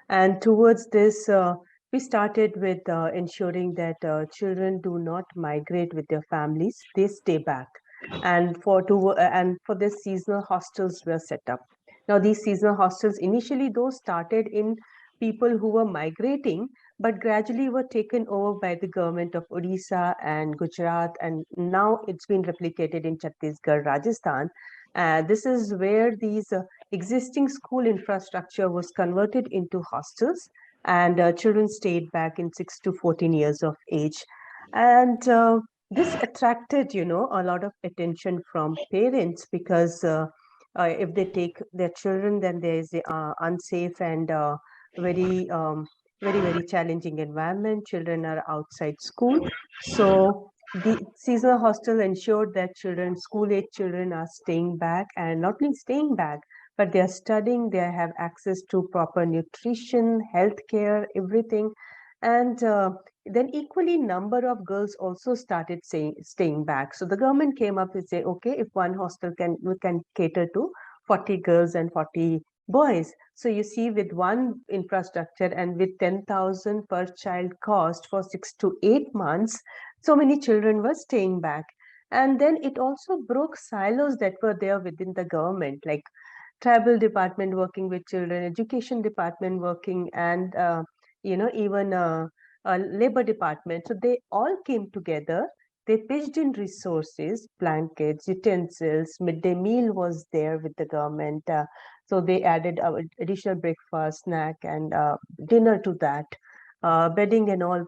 And towards this, we started with ensuring that children do not migrate with their families; they stay back. And for this, seasonal hostels were set up. Now, these seasonal hostels, initially those started in people who were migrating, but gradually were taken over by the government of Odisha and Gujarat, and now it's been replicated in Chhattisgarh, Rajasthan. This is where these existing school infrastructure was converted into hostels, and children stayed back in 6 to 14 years of age. And this attracted, a lot of attention from parents, because if they take their children, then there is the unsafe and very, very challenging environment. Children are outside school. So the seasonal hostel ensured that school-age children are staying back, and not only staying back, but they are studying, they have access to proper nutrition, healthcare, everything. And then equally number of girls also started staying back. So the government came up and say, okay, if one hostel we can cater to 40 girls and 40 boys. So you see, with one infrastructure and with 10,000 per child cost for 6 to 8 months, so many children were staying back. And then it also broke silos that were there within the government, like tribal department working with children, education department working, and even labor department. So they all came together. They pitched in resources, blankets, utensils, midday meal was there with the government. So they added additional breakfast, snack, and dinner to that, bedding and all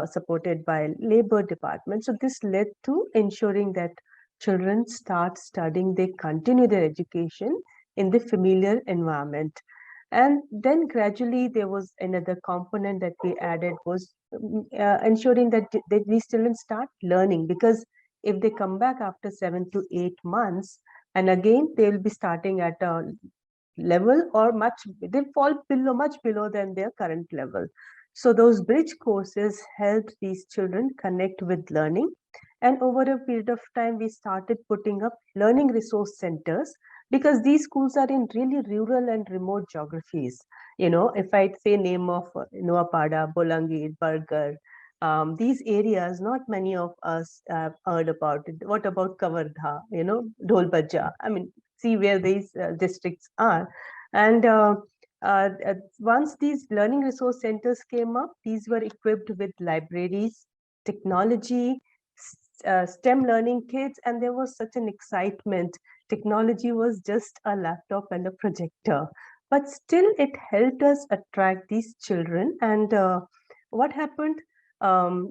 supported by labor department. So this led to ensuring that children start studying, they continue their education in the familiar environment. And then gradually there was another component that we added, was ensuring that these children start learning, because if they come back after 7 to 8 months, and again they will be starting at a level or they fall much below than their current level. So those bridge courses helped these children connect with learning. And over a period of time, we started putting up learning resource centers, because these schools are in really rural and remote geographies. If I say name of Noapada, Bolangir, Bargar, these areas, not many of us have heard about it. What about Kavardha, Dholbaja? I mean, see where these districts are. And once these learning resource centers came up, these were equipped with libraries, technology, STEM learning kits, and there was such an excitement. Technology was just a laptop and a projector, but still it helped us attract these children. And what happened?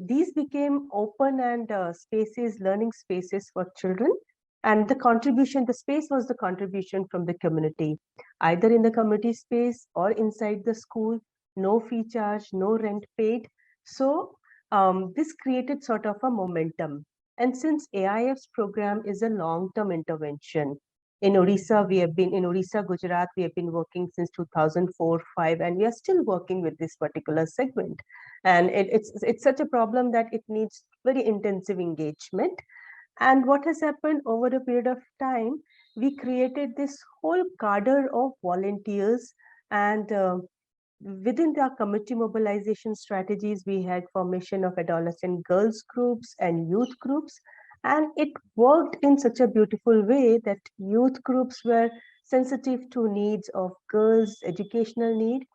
These became open and spaces, learning spaces for children. And the space was the contribution from the community, either in the community space or inside the school, no fee charge, no rent paid. So this created sort of a momentum. And since AIF's program is a long-term intervention, in Odisha, Gujarat, we have been working since 2004-5, and we are still working with this particular segment. And it's such a problem that it needs very intensive engagement. And what has happened over a period of time, we created this whole cadre of volunteers, and within our committee mobilization strategies, we had formation of adolescent girls groups and youth groups. And it worked in such a beautiful way that youth groups were sensitive to needs of girls, educational need.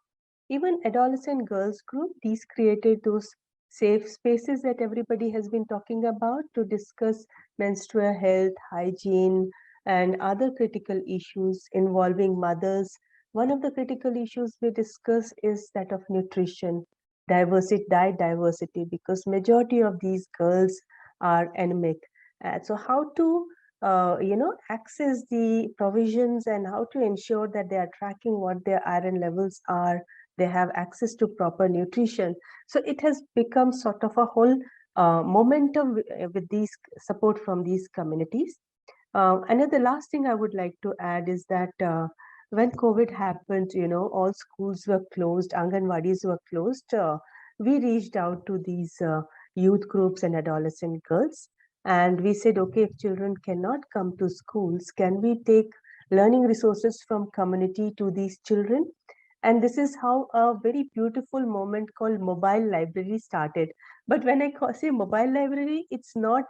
Even adolescent girls group, these created those safe spaces that everybody has been talking about to discuss menstrual health, hygiene, and other critical issues involving mothers. One of the critical issues we discuss is that of nutrition, diet diversity, because majority of these girls are anemic. So how to access the provisions, and how to ensure that they are tracking what their iron levels are, they have access to proper nutrition. So it has become sort of a whole momentum with these support from these communities. Another last thing I would like to add is that when COVID happened, all schools were closed, Anganwadis were closed. We reached out to these youth groups and adolescent girls, and we said, okay, if children cannot come to schools, can we take learning resources from community to these children? And this is how a very beautiful moment called mobile library started. But when I say mobile library, it's not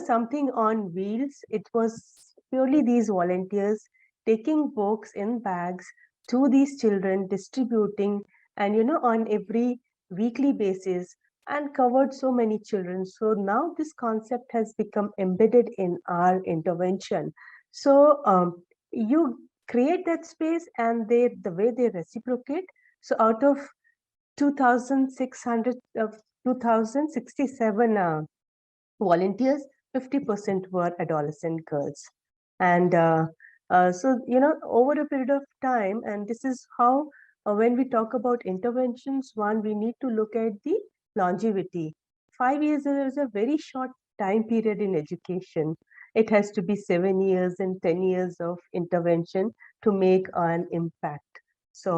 something on wheels. It was purely these volunteers taking books in bags to these children, distributing, and on every weekly basis, and covered so many children. So now this concept has become embedded in our intervention. So you create that space, and the way they reciprocate. So out of 2,600 2,067 volunteers, 50% were adolescent girls. And so, over a period of time, and this is how, when we talk about interventions, one, we need to look at the longevity. 5 years is a very short time period in education. It has to be 7 years and 10 years of intervention to make an impact. So,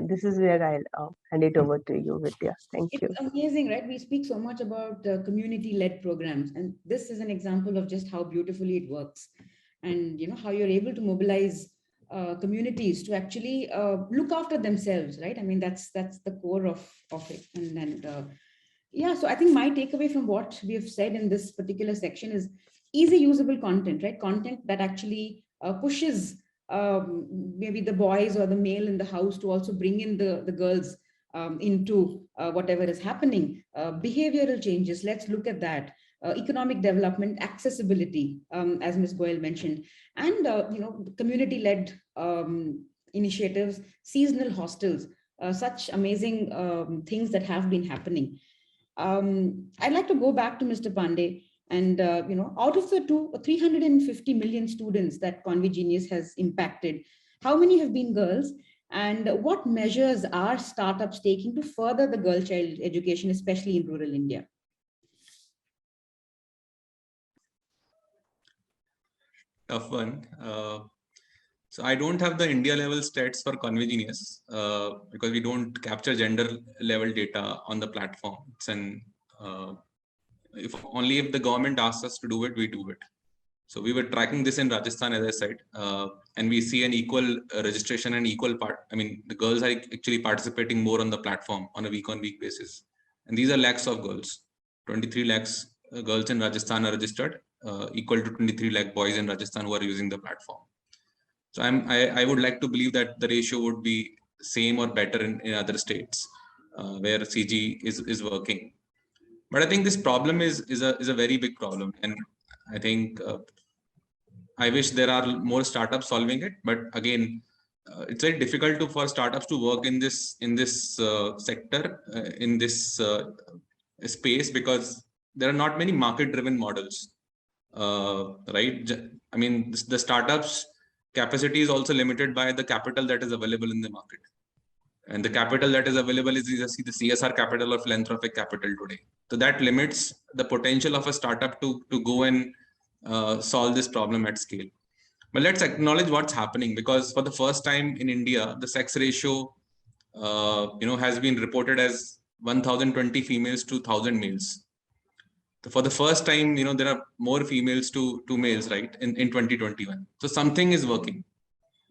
this is where I'll hand it over to you, Vidya. Thank you. It's amazing, right? We speak so much about community-led programs, and this is an example of just how beautifully it works, and how you're able to mobilize communities to actually look after themselves, right? I mean, that's the core of it, and yeah. So I think my takeaway from what we have said in this particular section is easy usable content, right? Content that actually pushes maybe the boys or the male in the house to also bring in the girls into whatever is happening. Behavioral changes, let's look at that. Economic development, accessibility, as Ms. Goyal mentioned, and community-led initiatives, seasonal hostels, such amazing things that have been happening. I'd like to go back to Mr. Pandey. And out of the 350 million students that Convigenius has impacted, how many have been girls? And what measures are startups taking to further the girl-child education, especially in rural India? Tough one. So I don't have the India level stats for Convigenius because we don't capture gender level data on the platform. It's an if the government asks us to do it, we do it. So we were tracking this in Rajasthan, as I said, and we see an equal registration and equal part. I mean, the girls are actually participating more on the platform on a week-on-week basis. And these are lakhs of girls. 23 lakhs girls in Rajasthan are registered, equal to 23 lakh boys in Rajasthan who are using the platform. So I would like to believe that the ratio would be same or better in other states where CG is working. But I think this problem is a very big problem, and I think I wish there are more startups solving it. But again, it's very difficult for startups to work in this sector in this space because there are not many market-driven models, right? I mean, the startups' capacity is also limited by the capital that is available in the market. And the capital that is available is either the CSR capital or philanthropic capital today. So that limits the potential of a startup to go and solve this problem at scale. But let's acknowledge what's happening, because for the first time in India, the sex ratio has been reported as 1,020 females to 1,000 males. So for the first time, there are more females to males, right, in 2021. So something is working.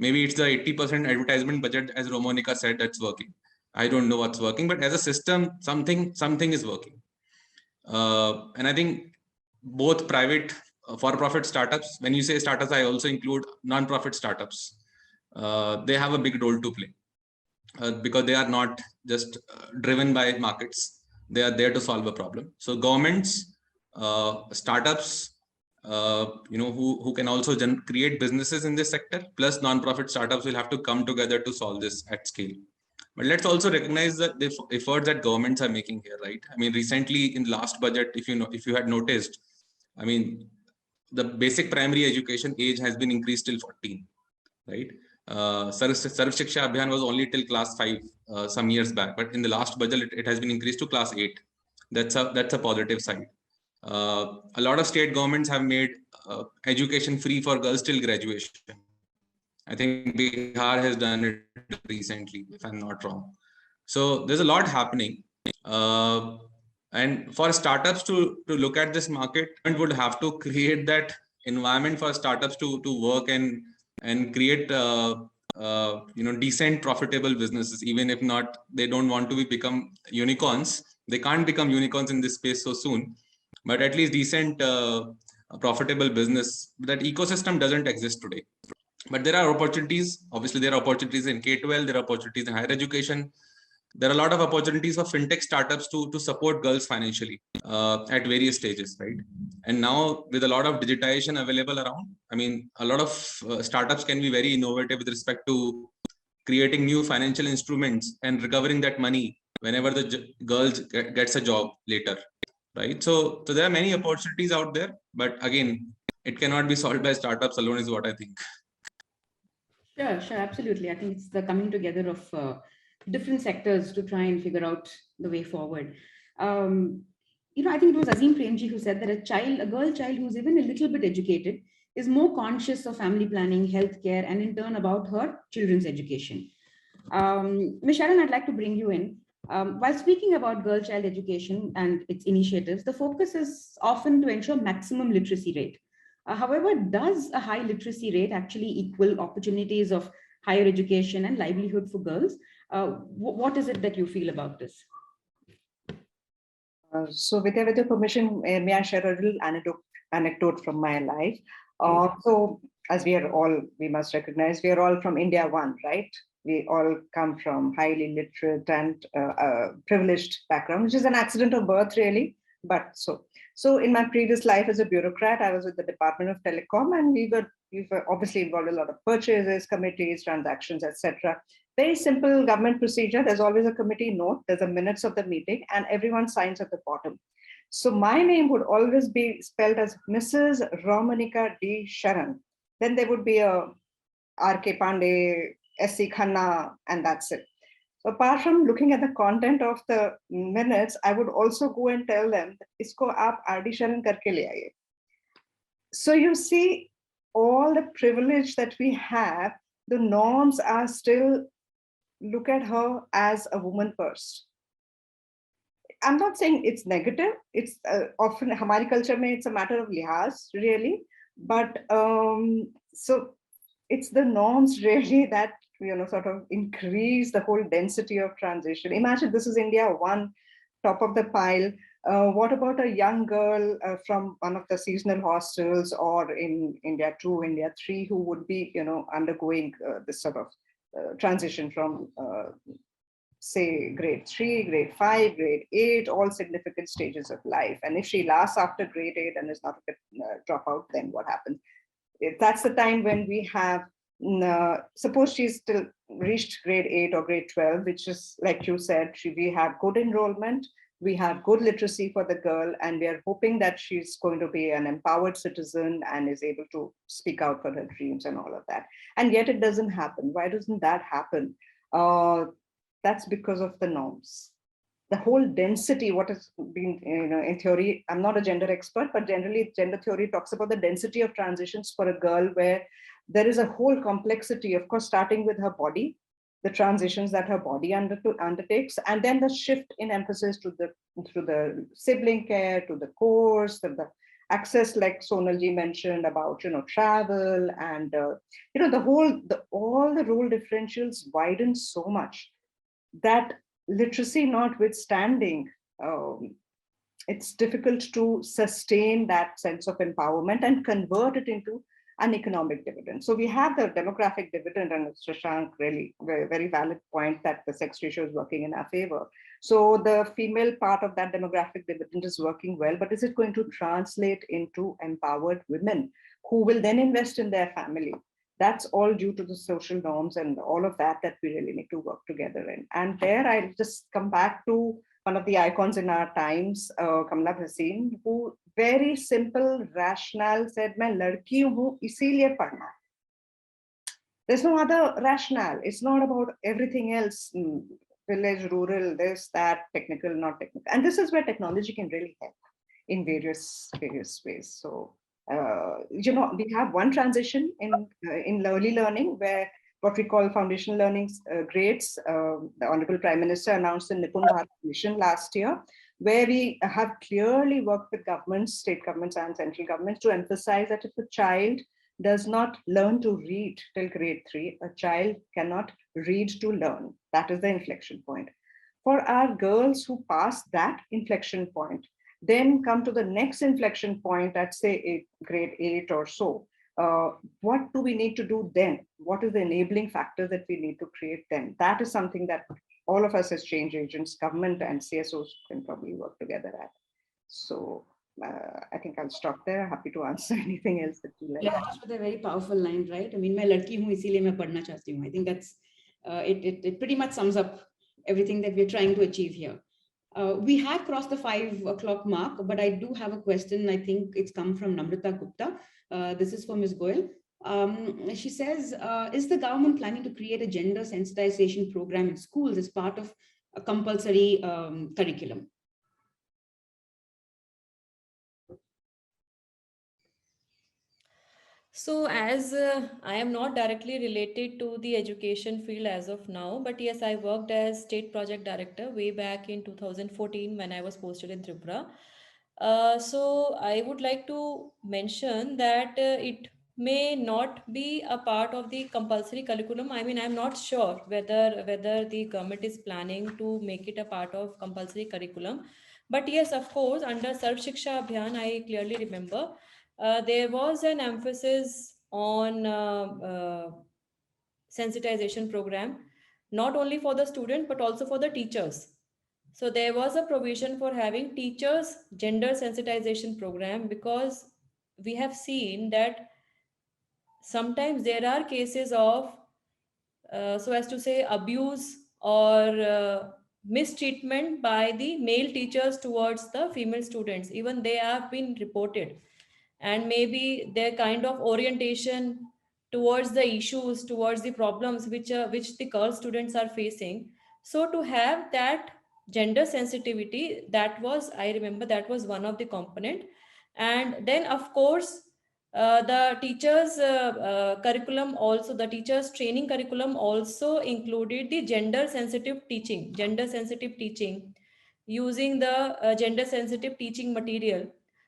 Maybe it's the 80% advertisement budget, as Romonika said, that's working. I don't know what's working, but as a system, something is working. And I think both private for-profit startups, when you say startups, I also include non-profit startups. They have a big role to play because they are not just driven by markets. They are there to solve a problem. So governments, startups, who can also create businesses in this sector, plus non-profit startups will have to come together to solve this at scale. But let's also recognize the efforts that governments are making here, right? I mean, recently in last budget, if you had noticed, I mean, the basic primary education age has been increased till 14, right? Sarv Shiksha Abhiyan was only till class 5 some years back, but in the last budget, it has been increased to class 8. That's a positive side. A lot of state governments have made education free for girls till graduation. I think Bihar has done it recently, if I'm not wrong. So there's a lot happening. And for startups to look at this market, and would have to create that environment for startups to work and create decent profitable businesses. Even if not, they don't want to become unicorns. They can't become unicorns in this space so soon. But at least decent profitable business. That ecosystem doesn't exist today. But there are opportunities. Obviously, there are opportunities in K-12, there are opportunities in higher education. There are a lot of opportunities for fintech startups to support girls financially at various stages, right? And now with a lot of digitization available around, I mean, a lot of startups can be very innovative with respect to creating new financial instruments and recovering that money whenever the girls gets a job later, right? So there are many opportunities out there, but again, it cannot be solved by startups alone, is what I think. Sure, absolutely. I think it's the coming together of different sectors to try and figure out the way forward. Um, I think it was Azim Premji who said that a girl child who's even a little bit educated is more conscious of family planning, healthcare, and in turn about her children's education. Ms. Sharon, I'd like to bring you in. While speaking about girl child education and its initiatives, the focus is often to ensure maximum literacy rate. However, does a high literacy rate actually equal opportunities of higher education and livelihood for girls? What is it that you feel about this? So with your permission, may I share a little anecdote from my life? So as we must recognize, we are all from India one, right? We all come from highly literate and privileged background, which is an accident of birth, really. But so in my previous life as a bureaucrat, I was with the Department of Telecom, and we were obviously involved in a lot of purchases, committees, transactions, etc. Very simple government procedure. There's always a committee note, there's a minutes of the meeting, and everyone signs at the bottom. So my name would always be spelled as Mrs. Romanika D. Sharan. Then there would be a R.K. Pandey, S.C. Khanna, and that's it. So apart from looking at the content of the minutes, I would also go and tell them, isko aap R.D. Sharan karke le aaye. So you see, all the privilege that we have, the norms are still look at her as a woman first. I'm not saying it's negative. It's often Hamari culture mein, it's a matter of lihaz, really. But so it's the norms really that sort of increase the whole density of transition. Imagine this is India one, top of the pile. What about a young girl from one of the seasonal hostels, or in India 2, India 3, who would be undergoing this sort of transition from say grade 3, grade 5, grade 8, all significant stages of life. And if she lasts after grade 8 and is not a dropout, then what happens? That's the time when we have, suppose she's still reached grade 8 or grade 12, which is, like you said, we have good enrollment, we have good literacy for the girl, and we are hoping that she's going to be an empowered citizen and is able to speak out for her dreams and all of that. And yet it doesn't happen. Why doesn't that happen? That's because of the norms. The whole density, what has been, in theory, I'm not a gender expert, but generally gender theory talks about the density of transitions for a girl, where there is a whole complexity, of course, starting with her body, the transitions that her body undertakes, and then the shift in emphasis to the sibling care, to the course, to the access, like Sonalji mentioned about, travel, and, all the role differentials widen so much that literacy notwithstanding, it's difficult to sustain that sense of empowerment and convert it into an economic dividend. So we have the demographic dividend, and Shashank really very, very valid point that the sex ratio is working in our favor. So the female part of that demographic dividend is working well, but is it going to translate into empowered women who will then invest in their family? That's all due to the social norms and all of that we really need to work together in. And there I'll just come back to one of the icons in our times, Kamala Bhasin, who very simple, rationale said, "Main ladki hu, isliye padhna." There's no other rationale. It's not about everything else, village, rural, this, that, technical, not technical. And this is where technology can really help in various ways. So, we have one transition in early learning, where what we call foundational learning grades. The Honorable Prime Minister announced the Nipun Bharat Mission last year, where we have clearly worked with governments, state governments and central governments to emphasize that if a child does not learn to read till grade 3, a child cannot read to learn. That is the inflection point. For our girls who pass that inflection point, then come to the next inflection point at say grade 8 or so, what do we need to do then? What is the enabling factor that we need to create then? That is something that all of us as change agents, government and CSOs can probably work together at. So I think I'll stop there. Happy to answer anything else that you like. Yeah, just with a very powerful line, right? I mean, मैं लड़की हूँ इसीलिए मैं पढ़ना चाहती हूँ. I think that's it pretty much sums up everything that we're trying to achieve here. We have crossed the 5 o'clock mark, but I do have a question. I think it's come from Namrata Gupta. This is for Ms. Goyal. She says, is the government planning to create a gender sensitization program in schools as part of a compulsory curriculum? So as I am not directly related to the education field as of now, but yes, I worked as state project director way back in 2014 when I was posted in Tripura. So I would like to mention that it may not be a part of the compulsory curriculum. I mean, I'm not sure whether the government is planning to make it a part of compulsory curriculum. But yes, of course, under Sarv Shiksha Abhiyan, I clearly remember there was an emphasis on sensitization program, not only for the student but also for the teachers. So there was a provision for having teachers gender sensitization program, because we have seen that sometimes there are cases of so as to say abuse or mistreatment by the male teachers towards the female students. Even they have been reported, and maybe their kind of orientation towards the issues, towards the problems which the girl students are facing. So to have that gender sensitivity, that was, I remember, that was one of the component. And then of course the teachers curriculum also, the teachers training curriculum also included the gender sensitive teaching, using the gender sensitive teaching material.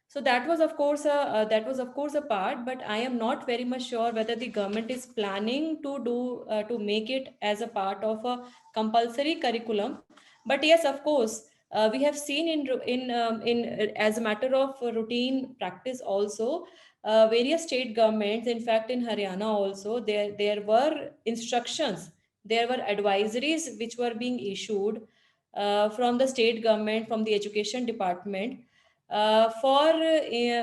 So that was of course a part, but I am not very much sure whether the government is planning to do to make it as a part of a compulsory curriculum. But yes, of course, we have seen in as a matter of routine practice also, various state governments, in fact in Haryana also, there were instructions, there were advisories which were being issued from the state government, from the education department, for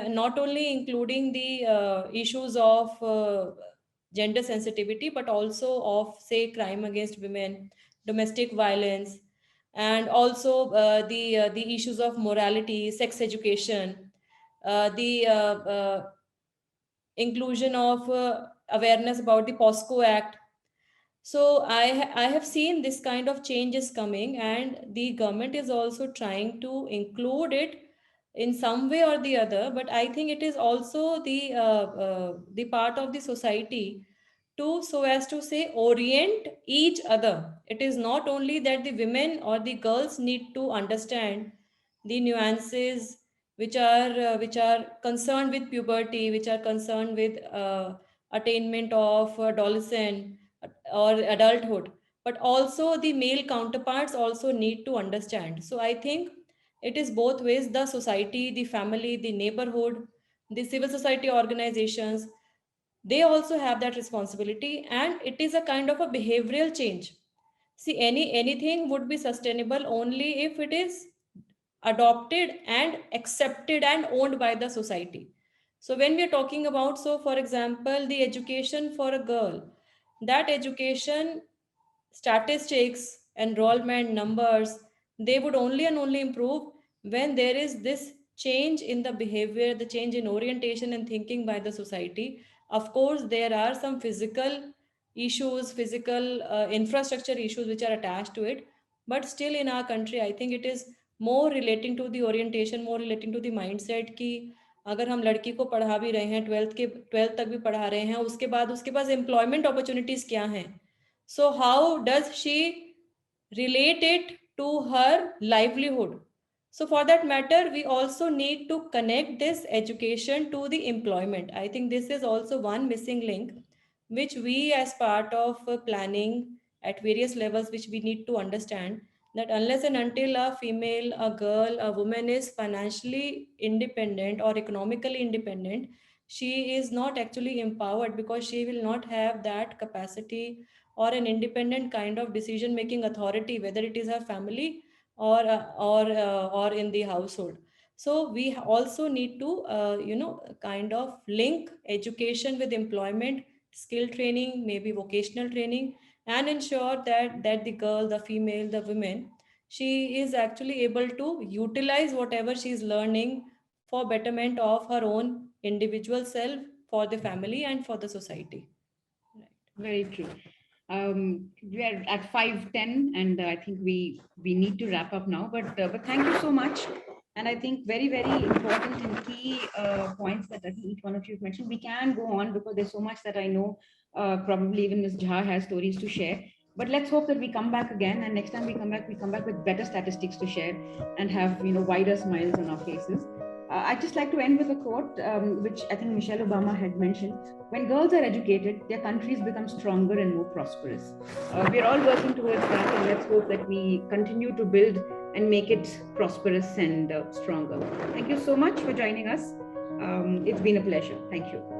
not only including the issues of gender sensitivity, but also of, say, crime against women, domestic violence, and also the issues of morality, sex education, the inclusion of awareness about the POSCO Act. So I have seen this kind of changes coming, and the government is also trying to include it in some way or the other. But I think it is also the part of the society to, so as to say, orient each other. It is not only that the women or the girls need to understand the nuances which are concerned with puberty, which are concerned with attainment of adolescent or adulthood, but also the male counterparts also need to understand. So I think it is both ways: the society, the family, the neighborhood, the civil society organizations, they also have that responsibility, and it is a kind of a behavioral change. See, anything would be sustainable only if it is adopted and accepted and owned by the society. So when we are talking about, so for example, the education for a girl, that education, statistics, enrollment numbers, they would only and only improve when there is this change in the behavior, the change in orientation and thinking by the society. Of course, there are some physical issues, physical infrastructure issues which are attached to it. But still in our country, I think it is more relating to the orientation, more relating to the mindset कि अगर हम लड़की को पढ़ा भी रहे हैं, 12th तक भी पढ़ा रहे हैं, उसके बाद उसके पास एम्प्लॉयमेंट अपॉर्चुनिटीज क्या हैं, so how does she relate it to her livelihood? So for that matter, we also need to connect this education to the employment. I think this is also one missing link, which we as part of planning at various levels, which we need to understand, that unless and until a female, a girl, a woman is financially independent or economically independent, she is not actually empowered, because she will not have that capacity or an independent kind of decision making authority, whether it is her family or in the household. So we also need to kind of link education with employment, skill training, maybe vocational training, and ensure that the girl, the female, the women, she is actually able to utilize whatever she is learning for betterment of her own individual self, for the family, and for the society. Right. Very true. We are at 5:10, and I think we need to wrap up now. But thank you so much. And I think very important and key points that I think each one of you have mentioned. We can go on because there's so much that I know. Probably even Ms. Jha has stories to share. But let's hope that we come back again, and next time we come back with better statistics to share and have wider smiles on our faces. I'd just like to end with a quote, which I think Michelle Obama had mentioned. When girls are educated, their countries become stronger and more prosperous. We're all working towards that, and let's hope that we continue to build and make it prosperous and stronger. Thank you so much for joining us. It's been a pleasure. Thank you.